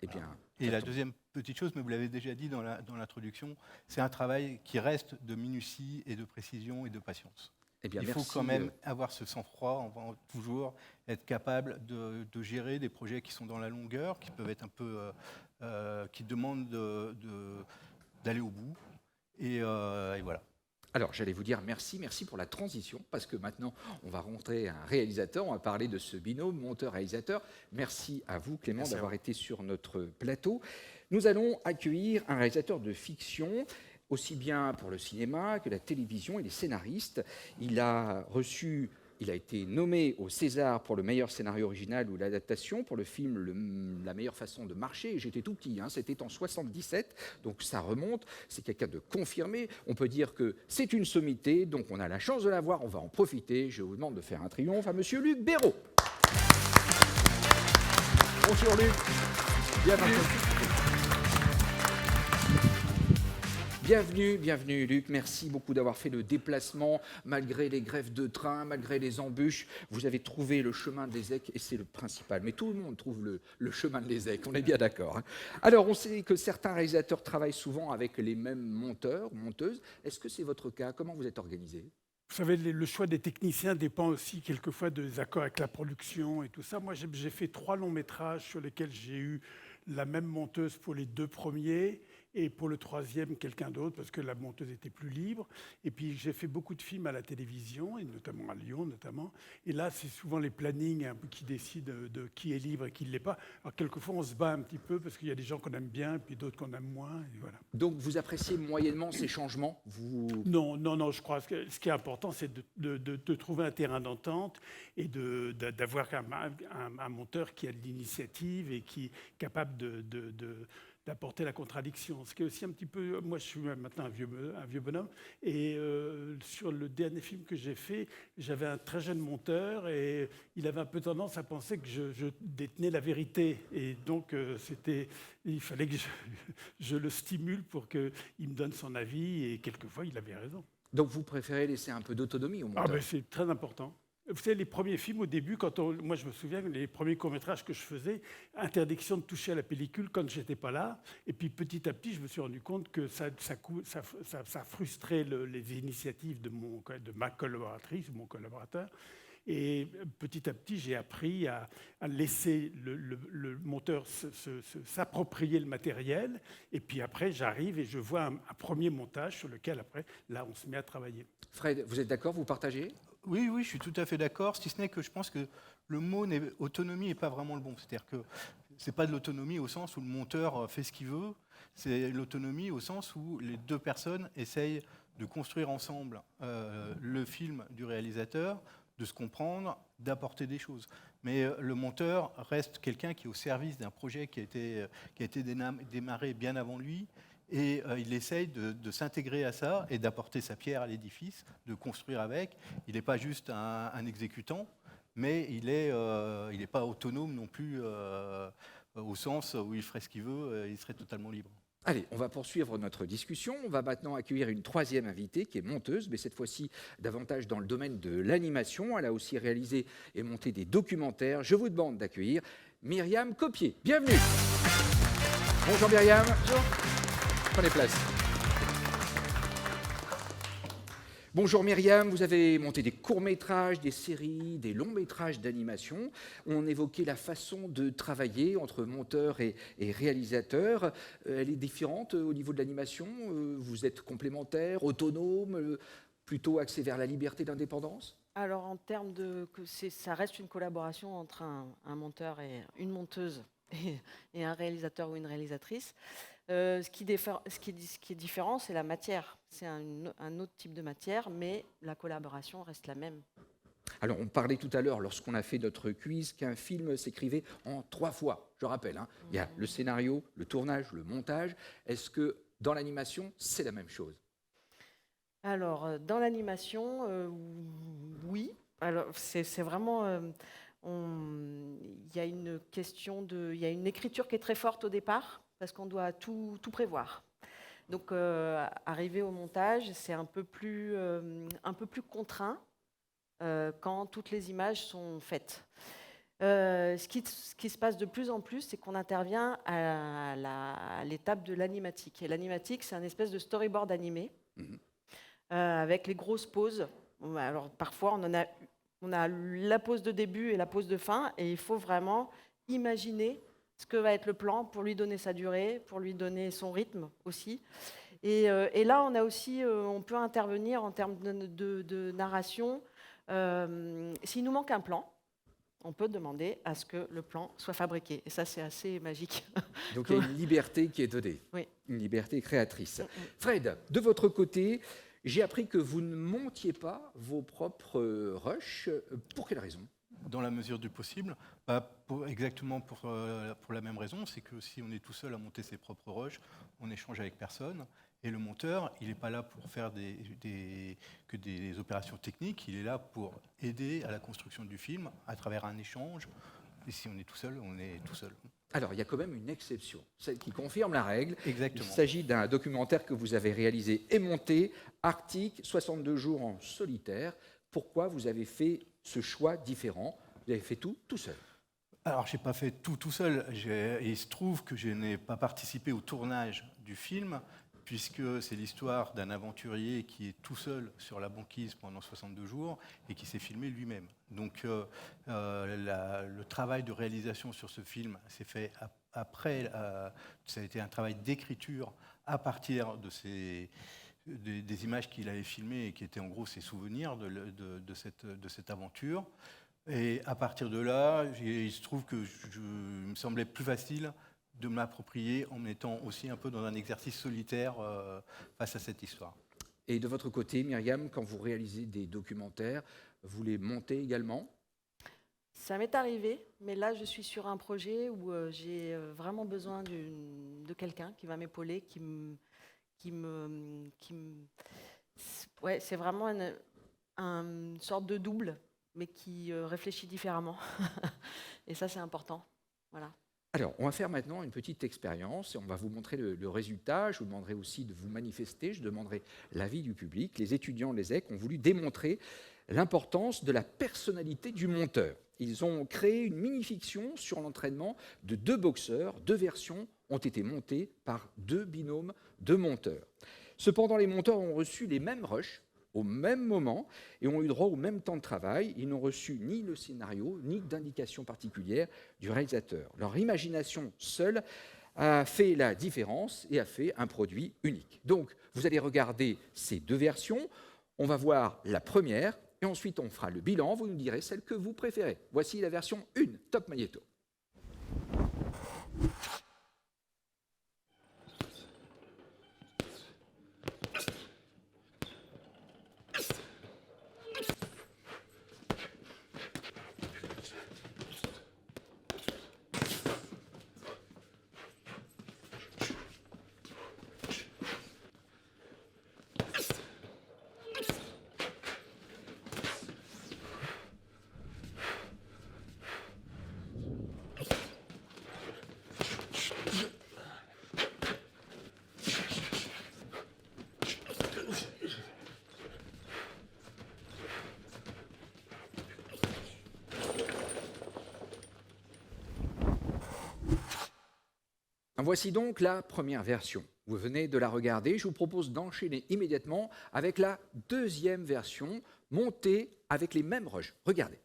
Eh bien, et la deuxième petite chose, mais vous l'avez déjà dit dans l'introduction, c'est un travail qui reste de minutie et de précision et de patience. Eh bien, il faut quand même avoir ce sang-froid, on va toujours être capable de gérer des projets qui sont dans la longueur, qui peuvent être un peu, qui demandent d'aller au bout. Et voilà. Alors, j'allais vous dire merci pour la transition, parce que maintenant, on va rentrer un réalisateur, on va parler de ce binôme monteur-réalisateur. Merci à vous, Clément, d'avoir été sur notre plateau. Nous allons accueillir un réalisateur de fiction, aussi bien pour le cinéma que la télévision. Il est scénariste. Il a été nommé au César pour le meilleur scénario original ou l'adaptation pour le film La meilleure façon de marcher. J'étais tout petit, c'était en 77, donc ça remonte. C'est quelqu'un de confirmé. On peut dire que c'est une sommité, donc on a la chance de l'avoir, on va en profiter. Je vous demande de faire un triomphe à monsieur Luc Béraud. Bonjour Luc, bienvenue. Bienvenue Luc, merci beaucoup d'avoir fait le déplacement malgré les grèves de train, malgré les embûches. Vous avez trouvé le chemin de l'Ézec et c'est le principal. Mais tout le monde trouve le chemin de l'Ézec, on est bien d'accord. Hein. Alors on sait que certains réalisateurs travaillent souvent avec les mêmes monteurs, monteuses. Est-ce que c'est votre cas? Comment vous êtes organisé? Vous savez, le choix des techniciens dépend aussi quelquefois des accords avec la production et tout ça. Moi, j'ai fait 3 longs métrages sur lesquels j'ai eu la même monteuse pour les 2 premiers et pour le 3e, quelqu'un d'autre, parce que la monteuse était plus libre. Et puis, j'ai fait beaucoup de films à la télévision, et notamment à Lyon, notamment. Et là, c'est souvent les plannings un peu qui décident de qui est libre et qui ne l'est pas. Alors, quelquefois, on se bat un petit peu, parce qu'il y a des gens qu'on aime bien, et puis d'autres qu'on aime moins, et voilà. Donc, vous appréciez moyennement ces changements? Non, je crois que ce qui est important, c'est de trouver un terrain d'entente et d'avoir un monteur qui a de l'initiative et qui est capable d'apporter la contradiction. Ce qui est aussi un petit peu... Moi, je suis maintenant un vieux bonhomme, et sur le dernier film que j'ai fait, j'avais un très jeune monteur, et il avait un peu tendance à penser que je détenais la vérité. Et donc, il fallait que je le stimule pour qu'il me donne son avis, et quelquefois, il avait raison. Donc, vous préférez laisser un peu d'autonomie au monteur? C'est très important. Vous savez, les premiers films, au début, moi je me souviens, les premiers courts-métrages que je faisais, interdiction de toucher à la pellicule quand je n'étais pas là. Et puis petit à petit, je me suis rendu compte que ça frustrait les initiatives de ma collaboratrice, mon collaborateur. Et petit à petit, j'ai appris à laisser le monteur s'approprier le matériel. Et puis après, j'arrive et je vois un premier montage sur lequel, après, là, on se met à travailler. Fred, vous êtes d'accord? Vous partagez? Oui, je suis tout à fait d'accord, si ce n'est que je pense que le mot autonomie n'est pas vraiment le bon. C'est-à-dire que ce n'est pas de l'autonomie au sens où le monteur fait ce qu'il veut, c'est l'autonomie au sens où les 2 personnes essayent de construire ensemble le film du réalisateur, de se comprendre, d'apporter des choses. Mais le monteur reste quelqu'un qui est au service d'un projet qui a été démarré bien avant lui. Et il essaye de s'intégrer à ça et d'apporter sa pierre à l'édifice, de construire avec. Il n'est pas juste un exécutant, mais il n'est pas autonome non plus au sens où il ferait ce qu'il veut, il serait totalement libre. Allez, on va poursuivre notre discussion. On va maintenant accueillir une 3e invitée qui est monteuse, mais cette fois-ci davantage dans le domaine de l'animation. Elle a aussi réalisé et monté des documentaires. Je vous demande d'accueillir Myriam Copier. Bienvenue. Bonjour Myriam. Bonjour. Prenez place. Bonjour Myriam, vous avez monté des courts-métrages, des séries, des longs-métrages d'animation. On évoquait la façon de travailler entre monteur et réalisateur. Elle est différente au niveau de l'animation? Vous êtes complémentaires, autonomes, plutôt axés vers la liberté d'indépendance? Alors en termes ça reste une collaboration entre un monteur et une monteuse et un réalisateur ou une réalisatrice. Ce qui est différent, c'est la matière. C'est un autre type de matière, mais la collaboration reste la même. Alors, on parlait tout à l'heure, lorsqu'on a fait notre quiz, qu'un film s'écrivait en 3 fois. Je rappelle, hein, il y a le scénario, le tournage, le montage. Est-ce que dans l'animation, c'est la même chose? Alors, dans l'animation, oui. Alors, c'est vraiment... il y a une question il y a une écriture qui est très forte au départ, parce qu'on doit tout prévoir. Donc, arriver au montage, c'est un peu plus contraint quand toutes les images sont faites. Ce qui se passe de plus en plus, c'est qu'on intervient à l'étape de l'animatique. Et l'animatique, c'est un espèce de storyboard animé, avec les grosses pauses. Alors, parfois, on a la pause de début et la pause de fin, et il faut vraiment imaginer ce que va être le plan pour lui donner sa durée, pour lui donner son rythme aussi. Et là, on peut intervenir en termes de narration. S'il nous manque un plan, on peut demander à ce que le plan soit fabriqué. Et ça, c'est assez magique. Donc il y a une liberté qui est donnée, oui. Une liberté créatrice. Fred, de votre côté, j'ai appris que vous ne montiez pas vos propres rushs. Pour quelle raison? Dans la mesure du possible, exactement pour la même raison, c'est que si on est tout seul à monter ses propres rushs, on échange avec personne. Et le monteur, il n'est pas là pour faire que des opérations techniques, il est là pour aider à la construction du film à travers un échange, Et si on est tout seul, on est tout seul. Alors, il y a quand même une exception, celle qui confirme la règle. Exactement. Il s'agit d'un documentaire que vous avez réalisé et monté, Arctique, 62 jours en solitaire. Pourquoi vous avez fait ce choix différent? Vous avez fait tout seul. Alors, je n'ai pas fait tout seul. Et il se trouve que je n'ai pas participé au tournage du film, puisque c'est l'histoire d'un aventurier qui est tout seul sur la banquise pendant 62 jours et qui s'est filmé lui-même. Donc le travail de réalisation sur ce film s'est fait après, ça a été un travail d'écriture à partir des images qu'il avait filmées et qui étaient en gros ses souvenirs de cette aventure. Et à partir de là, il se trouve que il me semblait plus facile de m'approprier en étant aussi un peu dans un exercice solitaire face à cette histoire. Et de votre côté, Myriam, quand vous réalisez des documentaires, vous les montez également? Ça m'est arrivé, mais là, je suis sur un projet où j'ai vraiment besoin de quelqu'un qui va m'épauler, Ouais, c'est vraiment une sorte de double, mais qui réfléchit différemment. Et ça, c'est important. Voilà. Alors, on va faire maintenant une petite expérience et on va vous montrer le résultat. Je vous demanderai aussi de vous manifester, je demanderai l'avis du public. Les étudiants de l'ESSEC ont voulu démontrer l'importance de la personnalité du monteur. Ils ont créé une mini-fiction sur l'entraînement de 2 boxeurs. 2 versions ont été montées par 2 binômes de monteurs. Cependant, les monteurs ont reçu les mêmes rushs au même moment et ont eu droit au même temps de travail. Ils n'ont reçu ni le scénario, ni d'indication particulière du réalisateur. Leur imagination seule a fait la différence et a fait un produit unique. Donc, vous allez regarder ces 2 versions. On va voir la première et ensuite on fera le bilan. Vous nous direz celle que vous préférez. Voici la version 1, Top Magnéto. Voici donc la première version. Vous venez de la regarder. Je vous propose d'enchaîner immédiatement avec la deuxième version, montée avec les mêmes rushs. Regardez.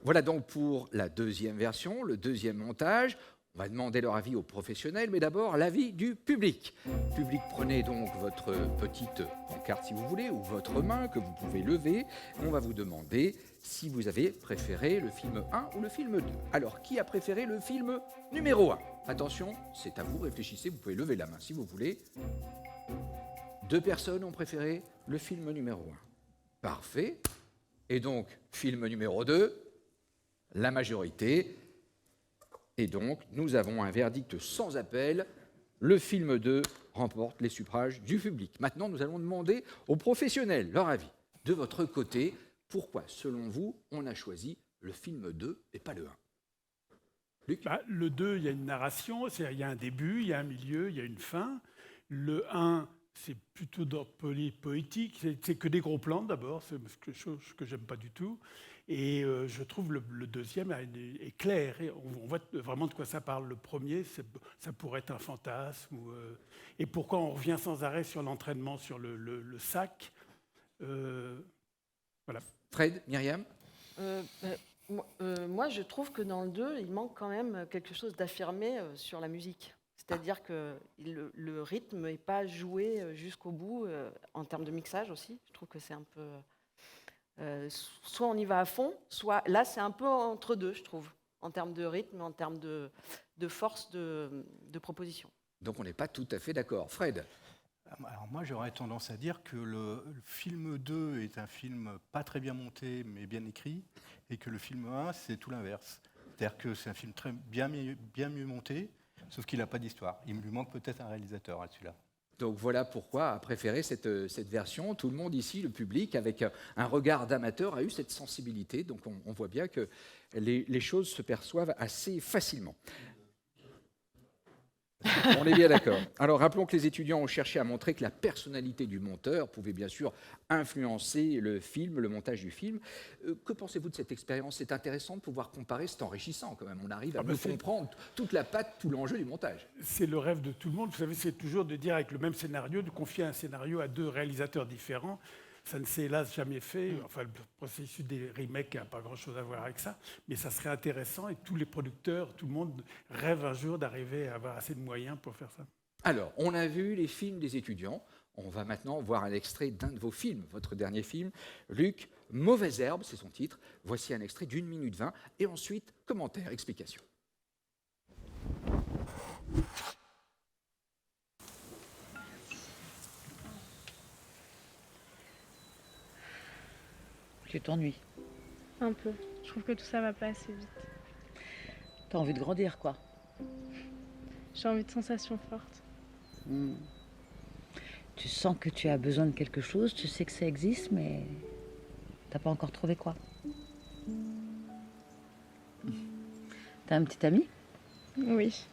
Voilà donc pour la deuxième version, le deuxième montage. On va demander leur avis aux professionnels, mais d'abord l'avis du public. Public, prenez donc votre petite pancarte si vous voulez, ou votre main que vous pouvez lever. On va vous demander si vous avez préféré le film 1 ou le film 2. Alors, qui a préféré le film numéro 1? Attention, c'est à vous, réfléchissez, vous pouvez lever la main si vous voulez. 2 personnes ont préféré le film numéro 1. Parfait. Et donc, film numéro 2, la majorité. Et donc, nous avons un verdict sans appel. Le film 2 remporte les suffrages du public. Maintenant, nous allons demander aux professionnels leur avis. De votre côté, pourquoi, selon vous, on a choisi le film 2 et pas le 1? Luc? Le 2, il y a une narration, c'est-à-dire il y a un début, il y a un milieu, il y a une fin. Le 1, c'est plutôt d'ordre poétique, c'est que des gros plans d'abord, c'est quelque chose que j'aime pas du tout. Et je trouve le deuxième est clair, et on voit vraiment de quoi ça parle. Le premier, ça pourrait être un fantasme. Et pourquoi on revient sans arrêt sur l'entraînement, sur le sac Voilà. Fred, Myriam? Moi, je trouve que dans le 2, il manque quand même quelque chose d'affirmé sur la musique. C'est-à-dire que le rythme n'est pas joué jusqu'au bout, en termes de mixage aussi. Je trouve que c'est un peu... soit on y va à fond, soit... Là, c'est un peu entre deux, je trouve, en termes de rythme, en termes de force de proposition. Donc on n'est pas tout à fait d'accord. Fred? Alors moi, j'aurais tendance à dire que le film 2 est un film pas très bien monté, mais bien écrit, et que le film 1, c'est tout l'inverse. C'est-à-dire que c'est un film bien mieux monté, sauf qu'il n'a pas d'histoire. Il lui manque peut-être un réalisateur à celui-là. Donc voilà pourquoi a préféré cette version. Tout le monde ici, le public, avec un regard d'amateur, a eu cette sensibilité. Donc on voit bien que les choses se perçoivent assez facilement. On est bien d'accord. Alors rappelons que les étudiants ont cherché à montrer que la personnalité du monteur pouvait bien sûr influencer le film, le montage du film. Que pensez-vous de cette expérience? C'est intéressant de pouvoir comparer, c'est enrichissant quand même. On arrive à mieux comprendre toute la patte, tout l'enjeu du montage. C'est le rêve de tout le monde. Vous savez, c'est toujours de dire avec le même scénario, de confier un scénario à 2 réalisateurs différents. Ça ne s'est hélas jamais fait. Enfin, le processus des remakes n'a pas grand-chose à voir avec ça. Mais ça serait intéressant et tous les producteurs, tout le monde rêve un jour d'arriver à avoir assez de moyens pour faire ça. Alors, on a vu les films des étudiants. On va maintenant voir un extrait d'un de vos films, votre dernier film. Luc, Mauvaise herbe, c'est son titre. Voici un extrait d'1 minute 20. Et ensuite, commentaire, explication. Tu t'ennuies. Un peu. Je trouve que tout ça va pas assez vite. T'as envie de grandir, quoi. J'ai envie de sensations fortes. Tu sens que tu as besoin de quelque chose, tu sais que ça existe, mais t'as pas encore trouvé quoi. T'as un petit ami? Oui.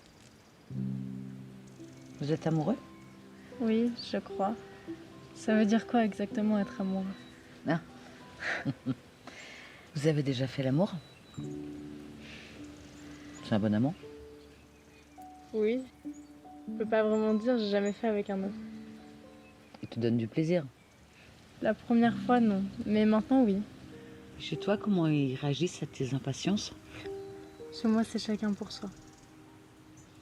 Vous êtes amoureux? Oui, je crois. Ça veut dire quoi exactement être amoureux? Ah. Vous avez déjà fait l'amour? C'est un bon amant? Oui. Je peux pas vraiment dire, j'ai jamais fait avec un autre. Il te donne du plaisir? La première fois, non. Mais maintenant, oui. Chez toi, comment ils réagissent à tes impatiences? Chez moi, c'est chacun pour soi.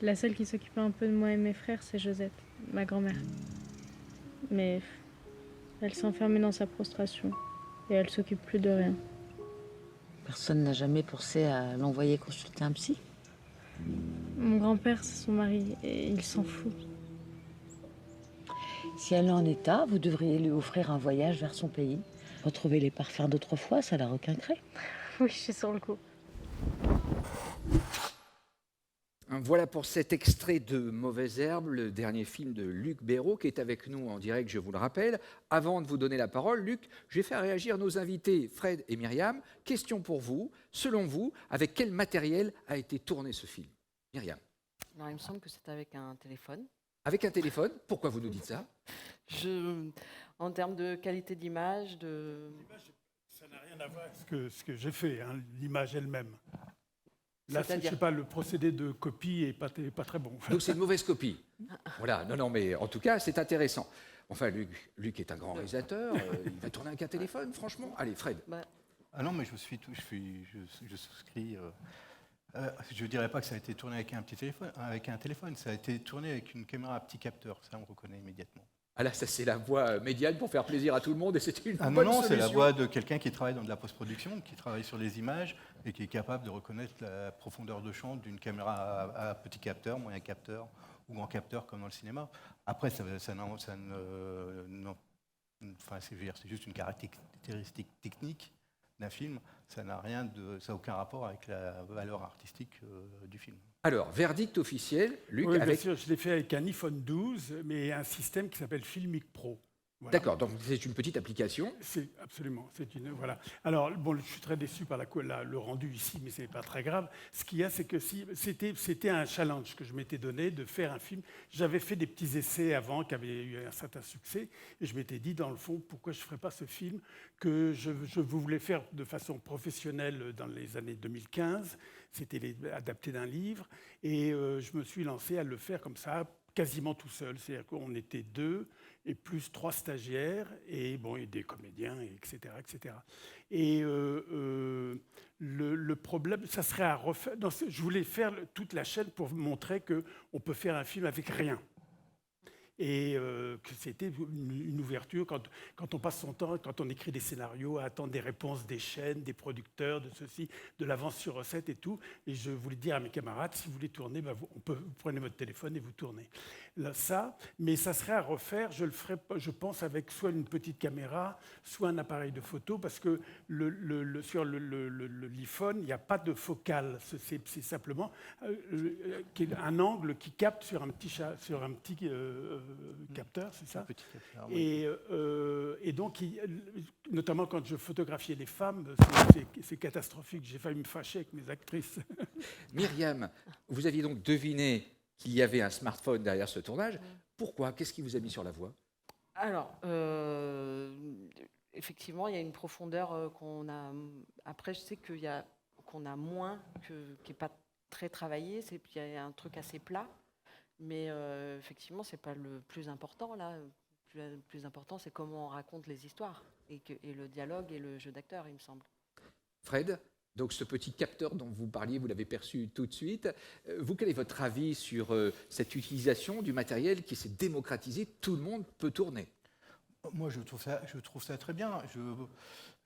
La seule qui s'occupait un peu de moi et mes frères, c'est Josette, ma grand-mère. Mais elle s'est enfermée dans sa prostration et elle s'occupe plus de rien. Personne n'a jamais pensé à l'envoyer consulter un psy? Mon grand-père, c'est son mari et il s'en fout. Si elle est en état, vous devriez lui offrir un voyage vers son pays. Retrouver les parfums d'autrefois, ça la requinquerait. Oui, je suis sur le coup. Voilà pour cet extrait de Mauvaise herbe, le dernier film de Luc Béraud, qui est avec nous en direct, je vous le rappelle. Avant de vous donner la parole, Luc, je vais faire réagir nos invités, Fred et Myriam. Question pour vous. Selon vous, avec quel matériel a été tourné ce film? Myriam? Alors, il me semble que c'est avec un téléphone. Avec un téléphone? Pourquoi vous nous dites ça? En termes de qualité d'image, de... Ça n'a rien à voir avec ce que j'ai fait, hein, l'image elle-même. Là, je C'est-à-dire sais pas, le procédé de copie est pas très bon. Donc c'est une mauvaise copie. Voilà, non, mais en tout cas, c'est intéressant. Enfin, Luc est un grand réalisateur, il va tourner avec un téléphone, franchement. Allez, Fred. Ah non, mais je souscris. Je ne dirais pas que ça a été tourné avec un téléphone, ça a été tourné avec une caméra à petit capteur, ça on reconnaît immédiatement. Ah là, ça c'est la voix médiane pour faire plaisir à tout le monde et c'est une bonne non, solution. c'est la voix de quelqu'un qui travaille dans de la post-production, qui travaille sur les images et qui est capable de reconnaître la profondeur de champ d'une caméra à petit capteur, moyen capteur ou grand capteur comme dans le cinéma. Après, c'est juste une caractéristique technique d'un film, ça n'a aucun rapport avec la valeur artistique du film. Alors, verdict officiel, Luc, oui, avec... bien sûr, je l'ai fait avec un iPhone 12, mais un système qui s'appelle Filmic Pro. Voilà. D'accord, donc c'est une petite application. C'est absolument, voilà. Alors bon, je suis très déçu par le rendu ici, mais c'est pas très grave. Ce qu'il y a, c'est que c'était un challenge que je m'étais donné de faire un film. J'avais fait des petits essais avant qui avaient eu un certain succès, et je m'étais dit dans le fond, pourquoi je ferais pas ce film que je voulais faire de façon professionnelle dans les années 2015. C'était adapté d'un livre, et je me suis lancé à le faire comme ça, quasiment tout seul. C'est-à-dire qu'on était 2 et plus 3 stagiaires et, bon, et des comédiens, etc. etc. Et le problème, ça serait à refaire. Non, je voulais faire toute la chaîne pour montrer qu'on peut faire un film avec rien. Et que c'était une ouverture quand on passe son temps, quand on écrit des scénarios, à attendre des réponses des chaînes, des producteurs, de ceci, de l'avance sur recette et tout. Et je voulais dire à mes camarades, si vous voulez tourner, vous prenez votre téléphone et vous tournez. Là, mais ça serait à refaire, je le ferais, je pense, avec soit une petite caméra, soit un appareil de photo, parce que sur l'iPhone, il n'y a pas de focale. C'est simplement un angle qui capte sur un petit capteur, c'est ça. Petit capteur, oui. Et donc, notamment quand je photographiais les femmes, c'est catastrophique. J'ai failli me fâcher avec mes actrices. Myriam, vous aviez donc deviné qu'il y avait un smartphone derrière ce tournage. Pourquoi? Qu'est-ce qui vous a mis sur la voie? Alors, effectivement, il y a une profondeur qu'on a. Après, je sais qu'on a moins, qui n'est pas très travaillé. Il y a un truc assez plat. Mais effectivement, ce n'est pas le plus important, là. Le plus important, c'est comment on raconte les histoires, et le dialogue et le jeu d'acteur, il me semble. Fred, donc ce petit capteur dont vous parliez, vous l'avez perçu tout de suite. Vous, quel est votre avis sur cette utilisation du matériel qui s'est démocratisé? Tout le monde peut tourner. Moi, je trouve ça très bien.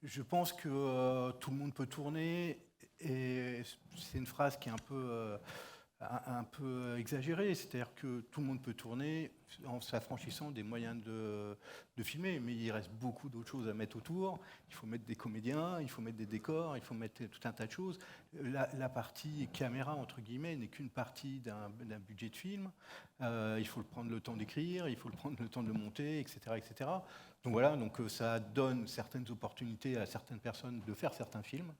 Je pense que tout le monde peut tourner, et c'est une phrase qui est un peu exagéré, c'est-à-dire que tout le monde peut tourner en s'affranchissant des moyens de filmer, mais il reste beaucoup d'autres choses à mettre autour. Il faut mettre des comédiens, il faut mettre des décors, il faut mettre tout un tas de choses. La partie caméra, entre guillemets, n'est qu'une partie d'un budget de film. Il faut prendre le temps d'écrire, il faut prendre le temps de le monter, etc. etc. Donc voilà, ça donne certaines opportunités à certaines personnes de faire certains films.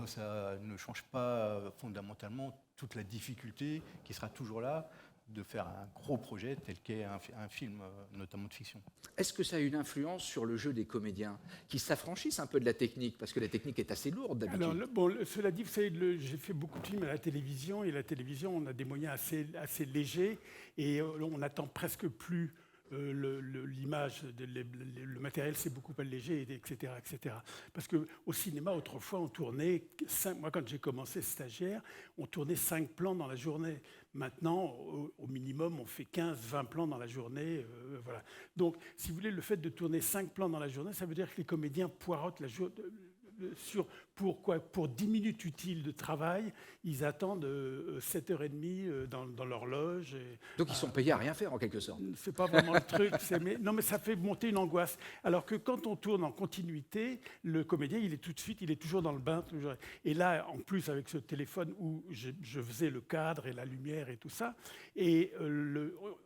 Ça ne change pas fondamentalement toute la difficulté qui sera toujours là de faire un gros projet tel qu'est un film, notamment de fiction. Est-ce que ça a une influence sur le jeu des comédiens qui s'affranchissent un peu de la technique? Parce que la technique est assez lourde d'habitude. Alors, cela dit, j'ai fait beaucoup de films à la télévision, et la télévision, on a des moyens assez légers, et on n'attend presque plus l'image, le matériel, c'est beaucoup allégé, etc., etc. Parce qu'au cinéma, autrefois, on tournait, moi quand j'ai commencé stagiaire, on tournait 5 plans dans la journée. Maintenant, au minimum, on fait 15-20 plans dans la journée. Voilà. Donc, si vous voulez, le fait de tourner 5 plans dans la journée, ça veut dire que les comédiens poireautent la journée. Pour 10 minutes utiles de travail, ils attendent 7h30 dans leur loge. Donc ils sont payés à rien faire en quelque sorte. C'est pas vraiment le truc. Non, mais ça fait monter une angoisse. Alors que quand on tourne en continuité, le comédien, il est toujours dans le bain. Toujours. Et là, en plus, avec ce téléphone où je faisais le cadre et la lumière et tout ça, et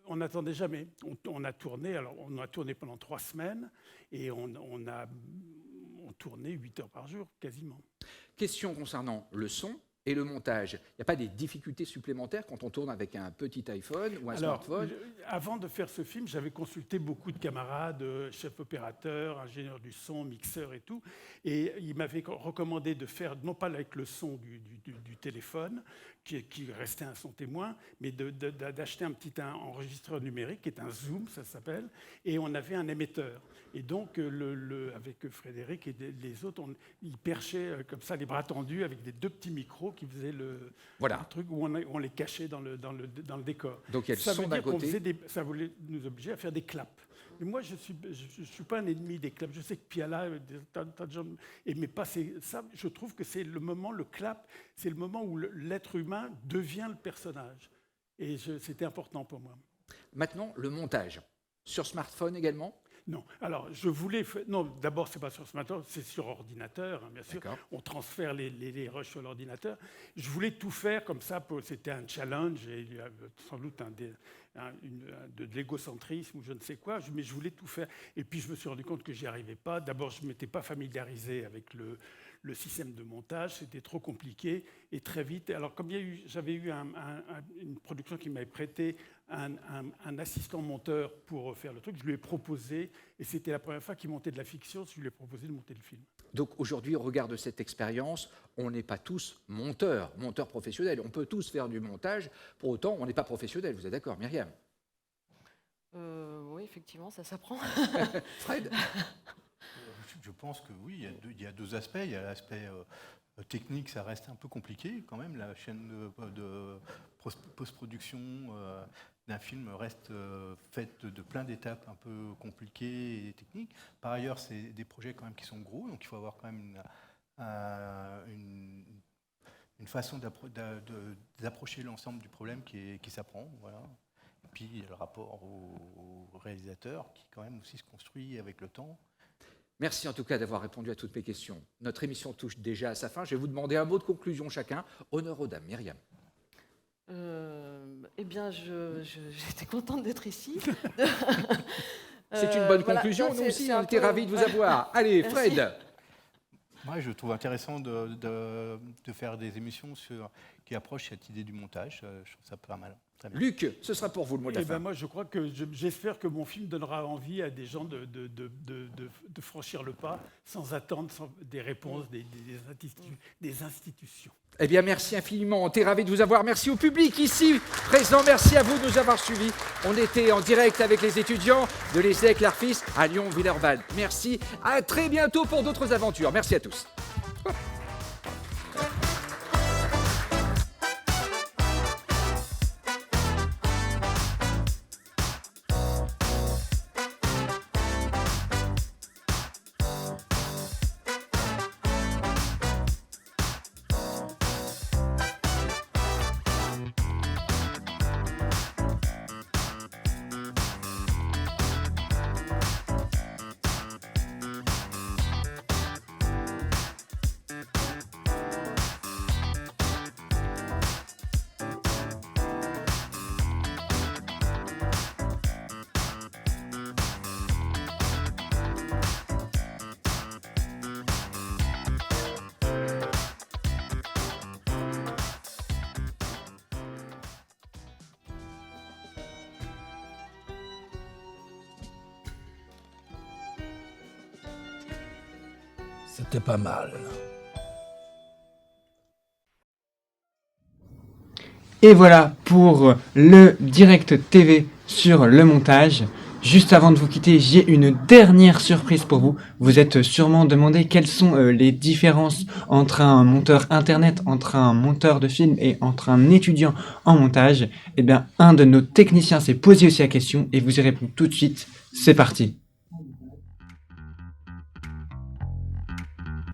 on n'attendait jamais. On a tourné pendant 3 semaines, et on a tourné 8 heures par jour, quasiment. Question concernant le son et le montage. Il n'y a pas des difficultés supplémentaires quand on tourne avec un petit iPhone ou un smartphone? Avant de faire ce film, j'avais consulté beaucoup de camarades, chefs opérateurs, ingénieurs du son, mixeurs et tout, et ils m'avaient recommandé de faire, non pas avec le son du téléphone, qui restait un son témoin, mais d'acheter un petit enregistreur numérique, qui est un Zoom, ça s'appelle, et on avait un émetteur. Et donc, avec Frédéric et les autres, ils perchaient comme ça, les bras tendus, avec des 2 petits micros qui faisaient le truc où on les cachait dans le décor. Donc, il y a le son d'un côté. Ça voulait nous obliger à faire des claps. Mais moi, je suis pas un ennemi des claps. Je sais que Piala, tas de gens n'aimaient pas ça. Je trouve que c'est le moment, le clap, c'est le moment où l'être humain devient le personnage. Et c'était important pour moi. Maintenant, le montage. Sur smartphone également? Non. Alors, non, d'abord, c'est pas sur smartphone, c'est sur ordinateur, hein, bien sûr. On transfère les rushs sur l'ordinateur. Je voulais tout faire comme ça. C'était un challenge, et il y a sans doute de l'égocentrisme ou je ne sais quoi, mais je voulais tout faire. Et puis, je me suis rendu compte que j'y arrivais pas. D'abord, je ne m'étais pas familiarisé avec le système de montage, c'était trop compliqué, et très vite. Alors, comme j'avais eu une production qui m'avait prêté un assistant monteur pour faire le truc, je lui ai proposé, et c'était la première fois qu'il montait de la fiction, je lui ai proposé de monter le film. Donc aujourd'hui, au regard de cette expérience, on n'est pas tous monteurs professionnels. On peut tous faire du montage, pour autant, on n'est pas professionnels. Vous êtes d'accord, Myriam? effectivement, ça s'apprend. Fred? Je pense que oui, il y a deux aspects. Il y a l'aspect technique, ça reste un peu compliqué quand même. La chaîne de post-production d'un film reste faite de plein d'étapes un peu compliquées et techniques. Par ailleurs, c'est des projets quand même qui sont gros, donc il faut avoir quand même une façon d'approcher l'ensemble du problème qui s'apprend. Voilà. Et puis il y a le rapport au réalisateur qui quand même aussi se construit avec le temps. Merci en tout cas d'avoir répondu à toutes mes questions. Notre émission touche déjà à sa fin. Je vais vous demander un mot de conclusion chacun. Honneur aux dames. Myriam. Eh bien, j'étais contente d'être ici. C'est une bonne conclusion. Nous aussi, on était ravis de vous avoir. Allez, Fred. Merci. Moi, je trouve intéressant de faire des émissions qui approchent cette idée du montage. Je trouve ça pas mal. Luc, ce sera pour vous le mot de la fin. Moi, je crois que j'espère que mon film donnera envie à des gens de franchir le pas sans attendre des réponses des institutions. Eh bien, merci infiniment. On était ravis de vous avoir. Merci au public ici présent. Merci à vous de nous avoir suivis. On était en direct avec les étudiants de l'ESSEC L'Arfis à Lyon-Villeurbanne. Merci. À très bientôt pour d'autres aventures. Merci à tous. C'était pas mal. Et voilà pour le direct TV sur le montage. Juste avant de vous quitter, j'ai une dernière surprise pour vous. Vous êtes sûrement demandé quelles sont les différences entre un monteur internet, entre un monteur de film et entre un étudiant en montage. Eh bien, un de nos techniciens s'est posé aussi la question et vous y répond tout de suite. C'est parti.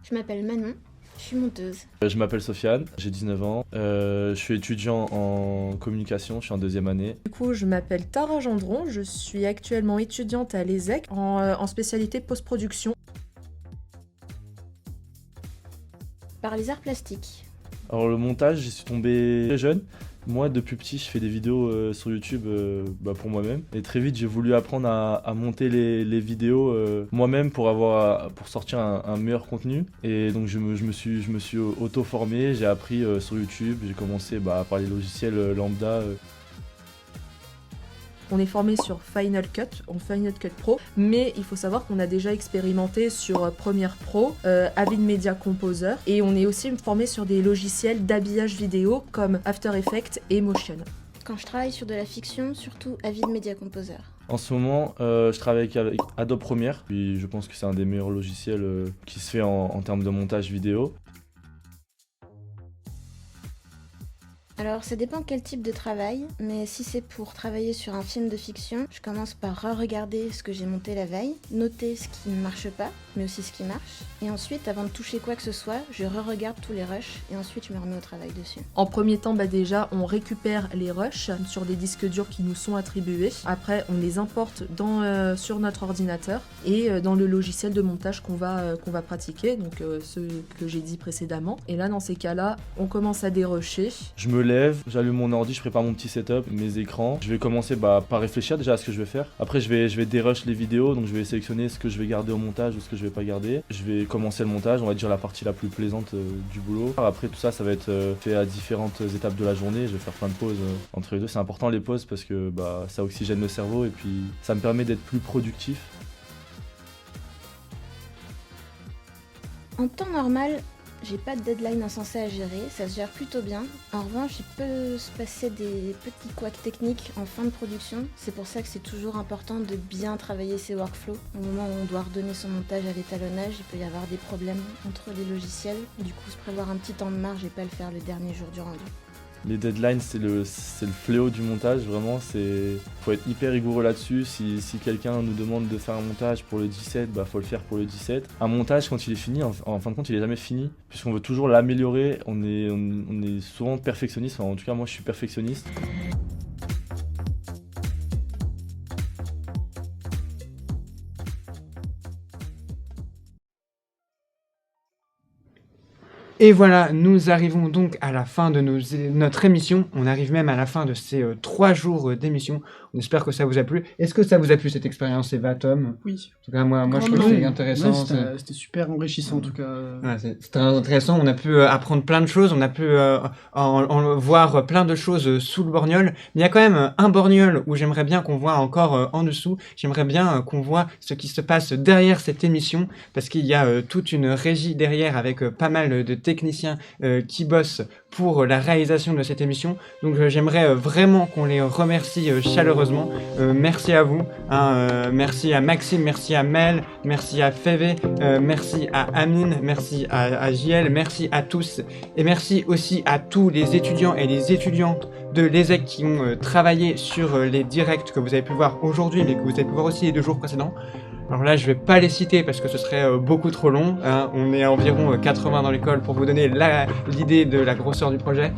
Je m'appelle Manon, je suis monteuse. Je m'appelle Sofiane, j'ai 19 ans, je suis étudiant en communication, je suis en 2e année. Du coup, je m'appelle Tara Gendron, je suis actuellement étudiante à l'ESSEC en spécialité post-production. Par les arts plastiques. Alors le montage, j'y suis tombé très jeune. Moi, depuis petit, je fais des vidéos sur YouTube pour moi-même. Et très vite, j'ai voulu apprendre à monter les vidéos moi-même pour sortir un meilleur contenu. Et donc, je me suis auto-formé, j'ai appris sur YouTube. J'ai commencé par les logiciels lambda. On est formé sur Final Cut, en Final Cut Pro, mais il faut savoir qu'on a déjà expérimenté sur Premiere Pro, Avid Media Composer, et on est aussi formé sur des logiciels d'habillage vidéo comme After Effects et Motion. Quand je travaille sur de la fiction, surtout Avid Media Composer. En ce moment, je travaille avec Adobe Premiere, puis je pense que c'est un des meilleurs logiciels qui se fait en termes de montage vidéo. Alors ça dépend quel type de travail, mais si c'est pour travailler sur un film de fiction, je commence par re-regarder ce que j'ai monté la veille, noter ce qui ne marche pas, mais aussi ce qui marche, et ensuite avant de toucher quoi que ce soit, je re-regarde tous les rushs, et ensuite je me remets au travail dessus. En premier temps, déjà, on récupère les rushs sur des disques durs qui nous sont attribués, après on les importe sur notre ordinateur, et dans le logiciel de montage qu'on va pratiquer, donc ce que j'ai dit précédemment, et là dans ces cas-là, on commence à dérusher. Je me lève, j'allume mon ordi, je prépare mon petit setup, mes écrans. Je vais commencer par réfléchir déjà à ce que je vais faire. Après je vais dérush les vidéos, donc je vais sélectionner ce que je vais garder au montage ou ce que je vais pas garder. Je vais commencer le montage, on va dire la partie la plus plaisante du boulot. Après tout ça, ça va être fait à différentes étapes de la journée. Je vais faire plein de pauses entre les deux. C'est important les pauses parce que ça oxygène le cerveau et puis ça me permet d'être plus productif. En temps normal, J'ai pas de deadline insensé à gérer, ça se gère plutôt bien. En revanche, il peut se passer des petits couacs techniques en fin de production. C'est pour ça que c'est toujours important de bien travailler ses workflows. Au moment où on doit redonner son montage à l'étalonnage, il peut y avoir des problèmes entre les logiciels. Du coup, se prévoir un petit temps de marge et pas le faire le dernier jour du rendu. Les deadlines, c'est le fléau du montage, vraiment. Faut être hyper rigoureux là-dessus. Si quelqu'un nous demande de faire un montage pour le 17, faut le faire pour le 17. Un montage, quand il est fini, en fin de compte, il est jamais fini, puisqu'on veut toujours l'améliorer. On est souvent perfectionniste, enfin, en tout cas, moi, je suis perfectionniste. Et voilà, nous arrivons donc à la fin de notre émission. On arrive même à la fin de ces 3 jours d'émission. On espère que ça vous a plu. Est-ce que ça vous a plu cette expérience, Eva, Tom? Oui. En tout cas, moi je trouve que c'est intéressant. Ouais, c'était super enrichissant en tout cas. Ouais, c'est très intéressant. On a pu apprendre plein de choses. On a pu en voir plein de choses sous le borgnole. Mais il y a quand même un borgnole où j'aimerais bien qu'on voit encore en dessous. J'aimerais bien qu'on voit ce qui se passe derrière cette émission. Parce qu'il y a toute une régie derrière avec pas mal de techniciens qui bossent pour la réalisation de cette émission. Donc j'aimerais vraiment qu'on les remercie chaleureusement. Merci à vous, merci à Maxime, merci à Mel, merci à Févé, merci à Amine, merci à JL, merci à tous et merci aussi à tous les étudiants et les étudiantes de l'ESSEC qui ont travaillé sur les directs que vous avez pu voir aujourd'hui mais que vous avez pu voir aussi les 2 jours précédents. Alors là, je vais pas les citer parce que ce serait beaucoup trop long. Hein. On est environ 80 dans l'école pour vous donner l'idée de la grosseur du projet.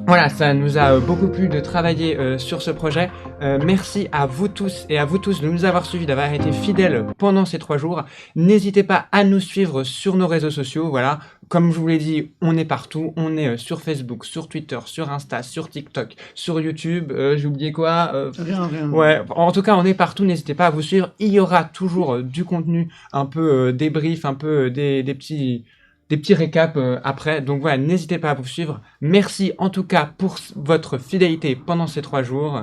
Voilà, ça nous a beaucoup plu de travailler sur ce projet. Merci à vous tous et à vous tous de nous avoir suivis, d'avoir été fidèles pendant ces 3 jours. N'hésitez pas à nous suivre sur nos réseaux sociaux. Voilà, comme je vous l'ai dit, on est partout. On est sur Facebook, sur Twitter, sur Insta, sur TikTok, sur YouTube. J'ai oublié quoi Rien. Ouais, en tout cas, on est partout. N'hésitez pas à vous suivre. Il y aura toujours du contenu, un peu débrief, un peu des petits récaps après. Donc voilà, n'hésitez pas à vous suivre. Merci en tout cas pour votre fidélité pendant ces 3 jours.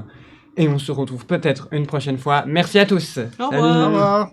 Et on se retrouve peut-être une prochaine fois. Merci à tous. Au revoir. Au revoir.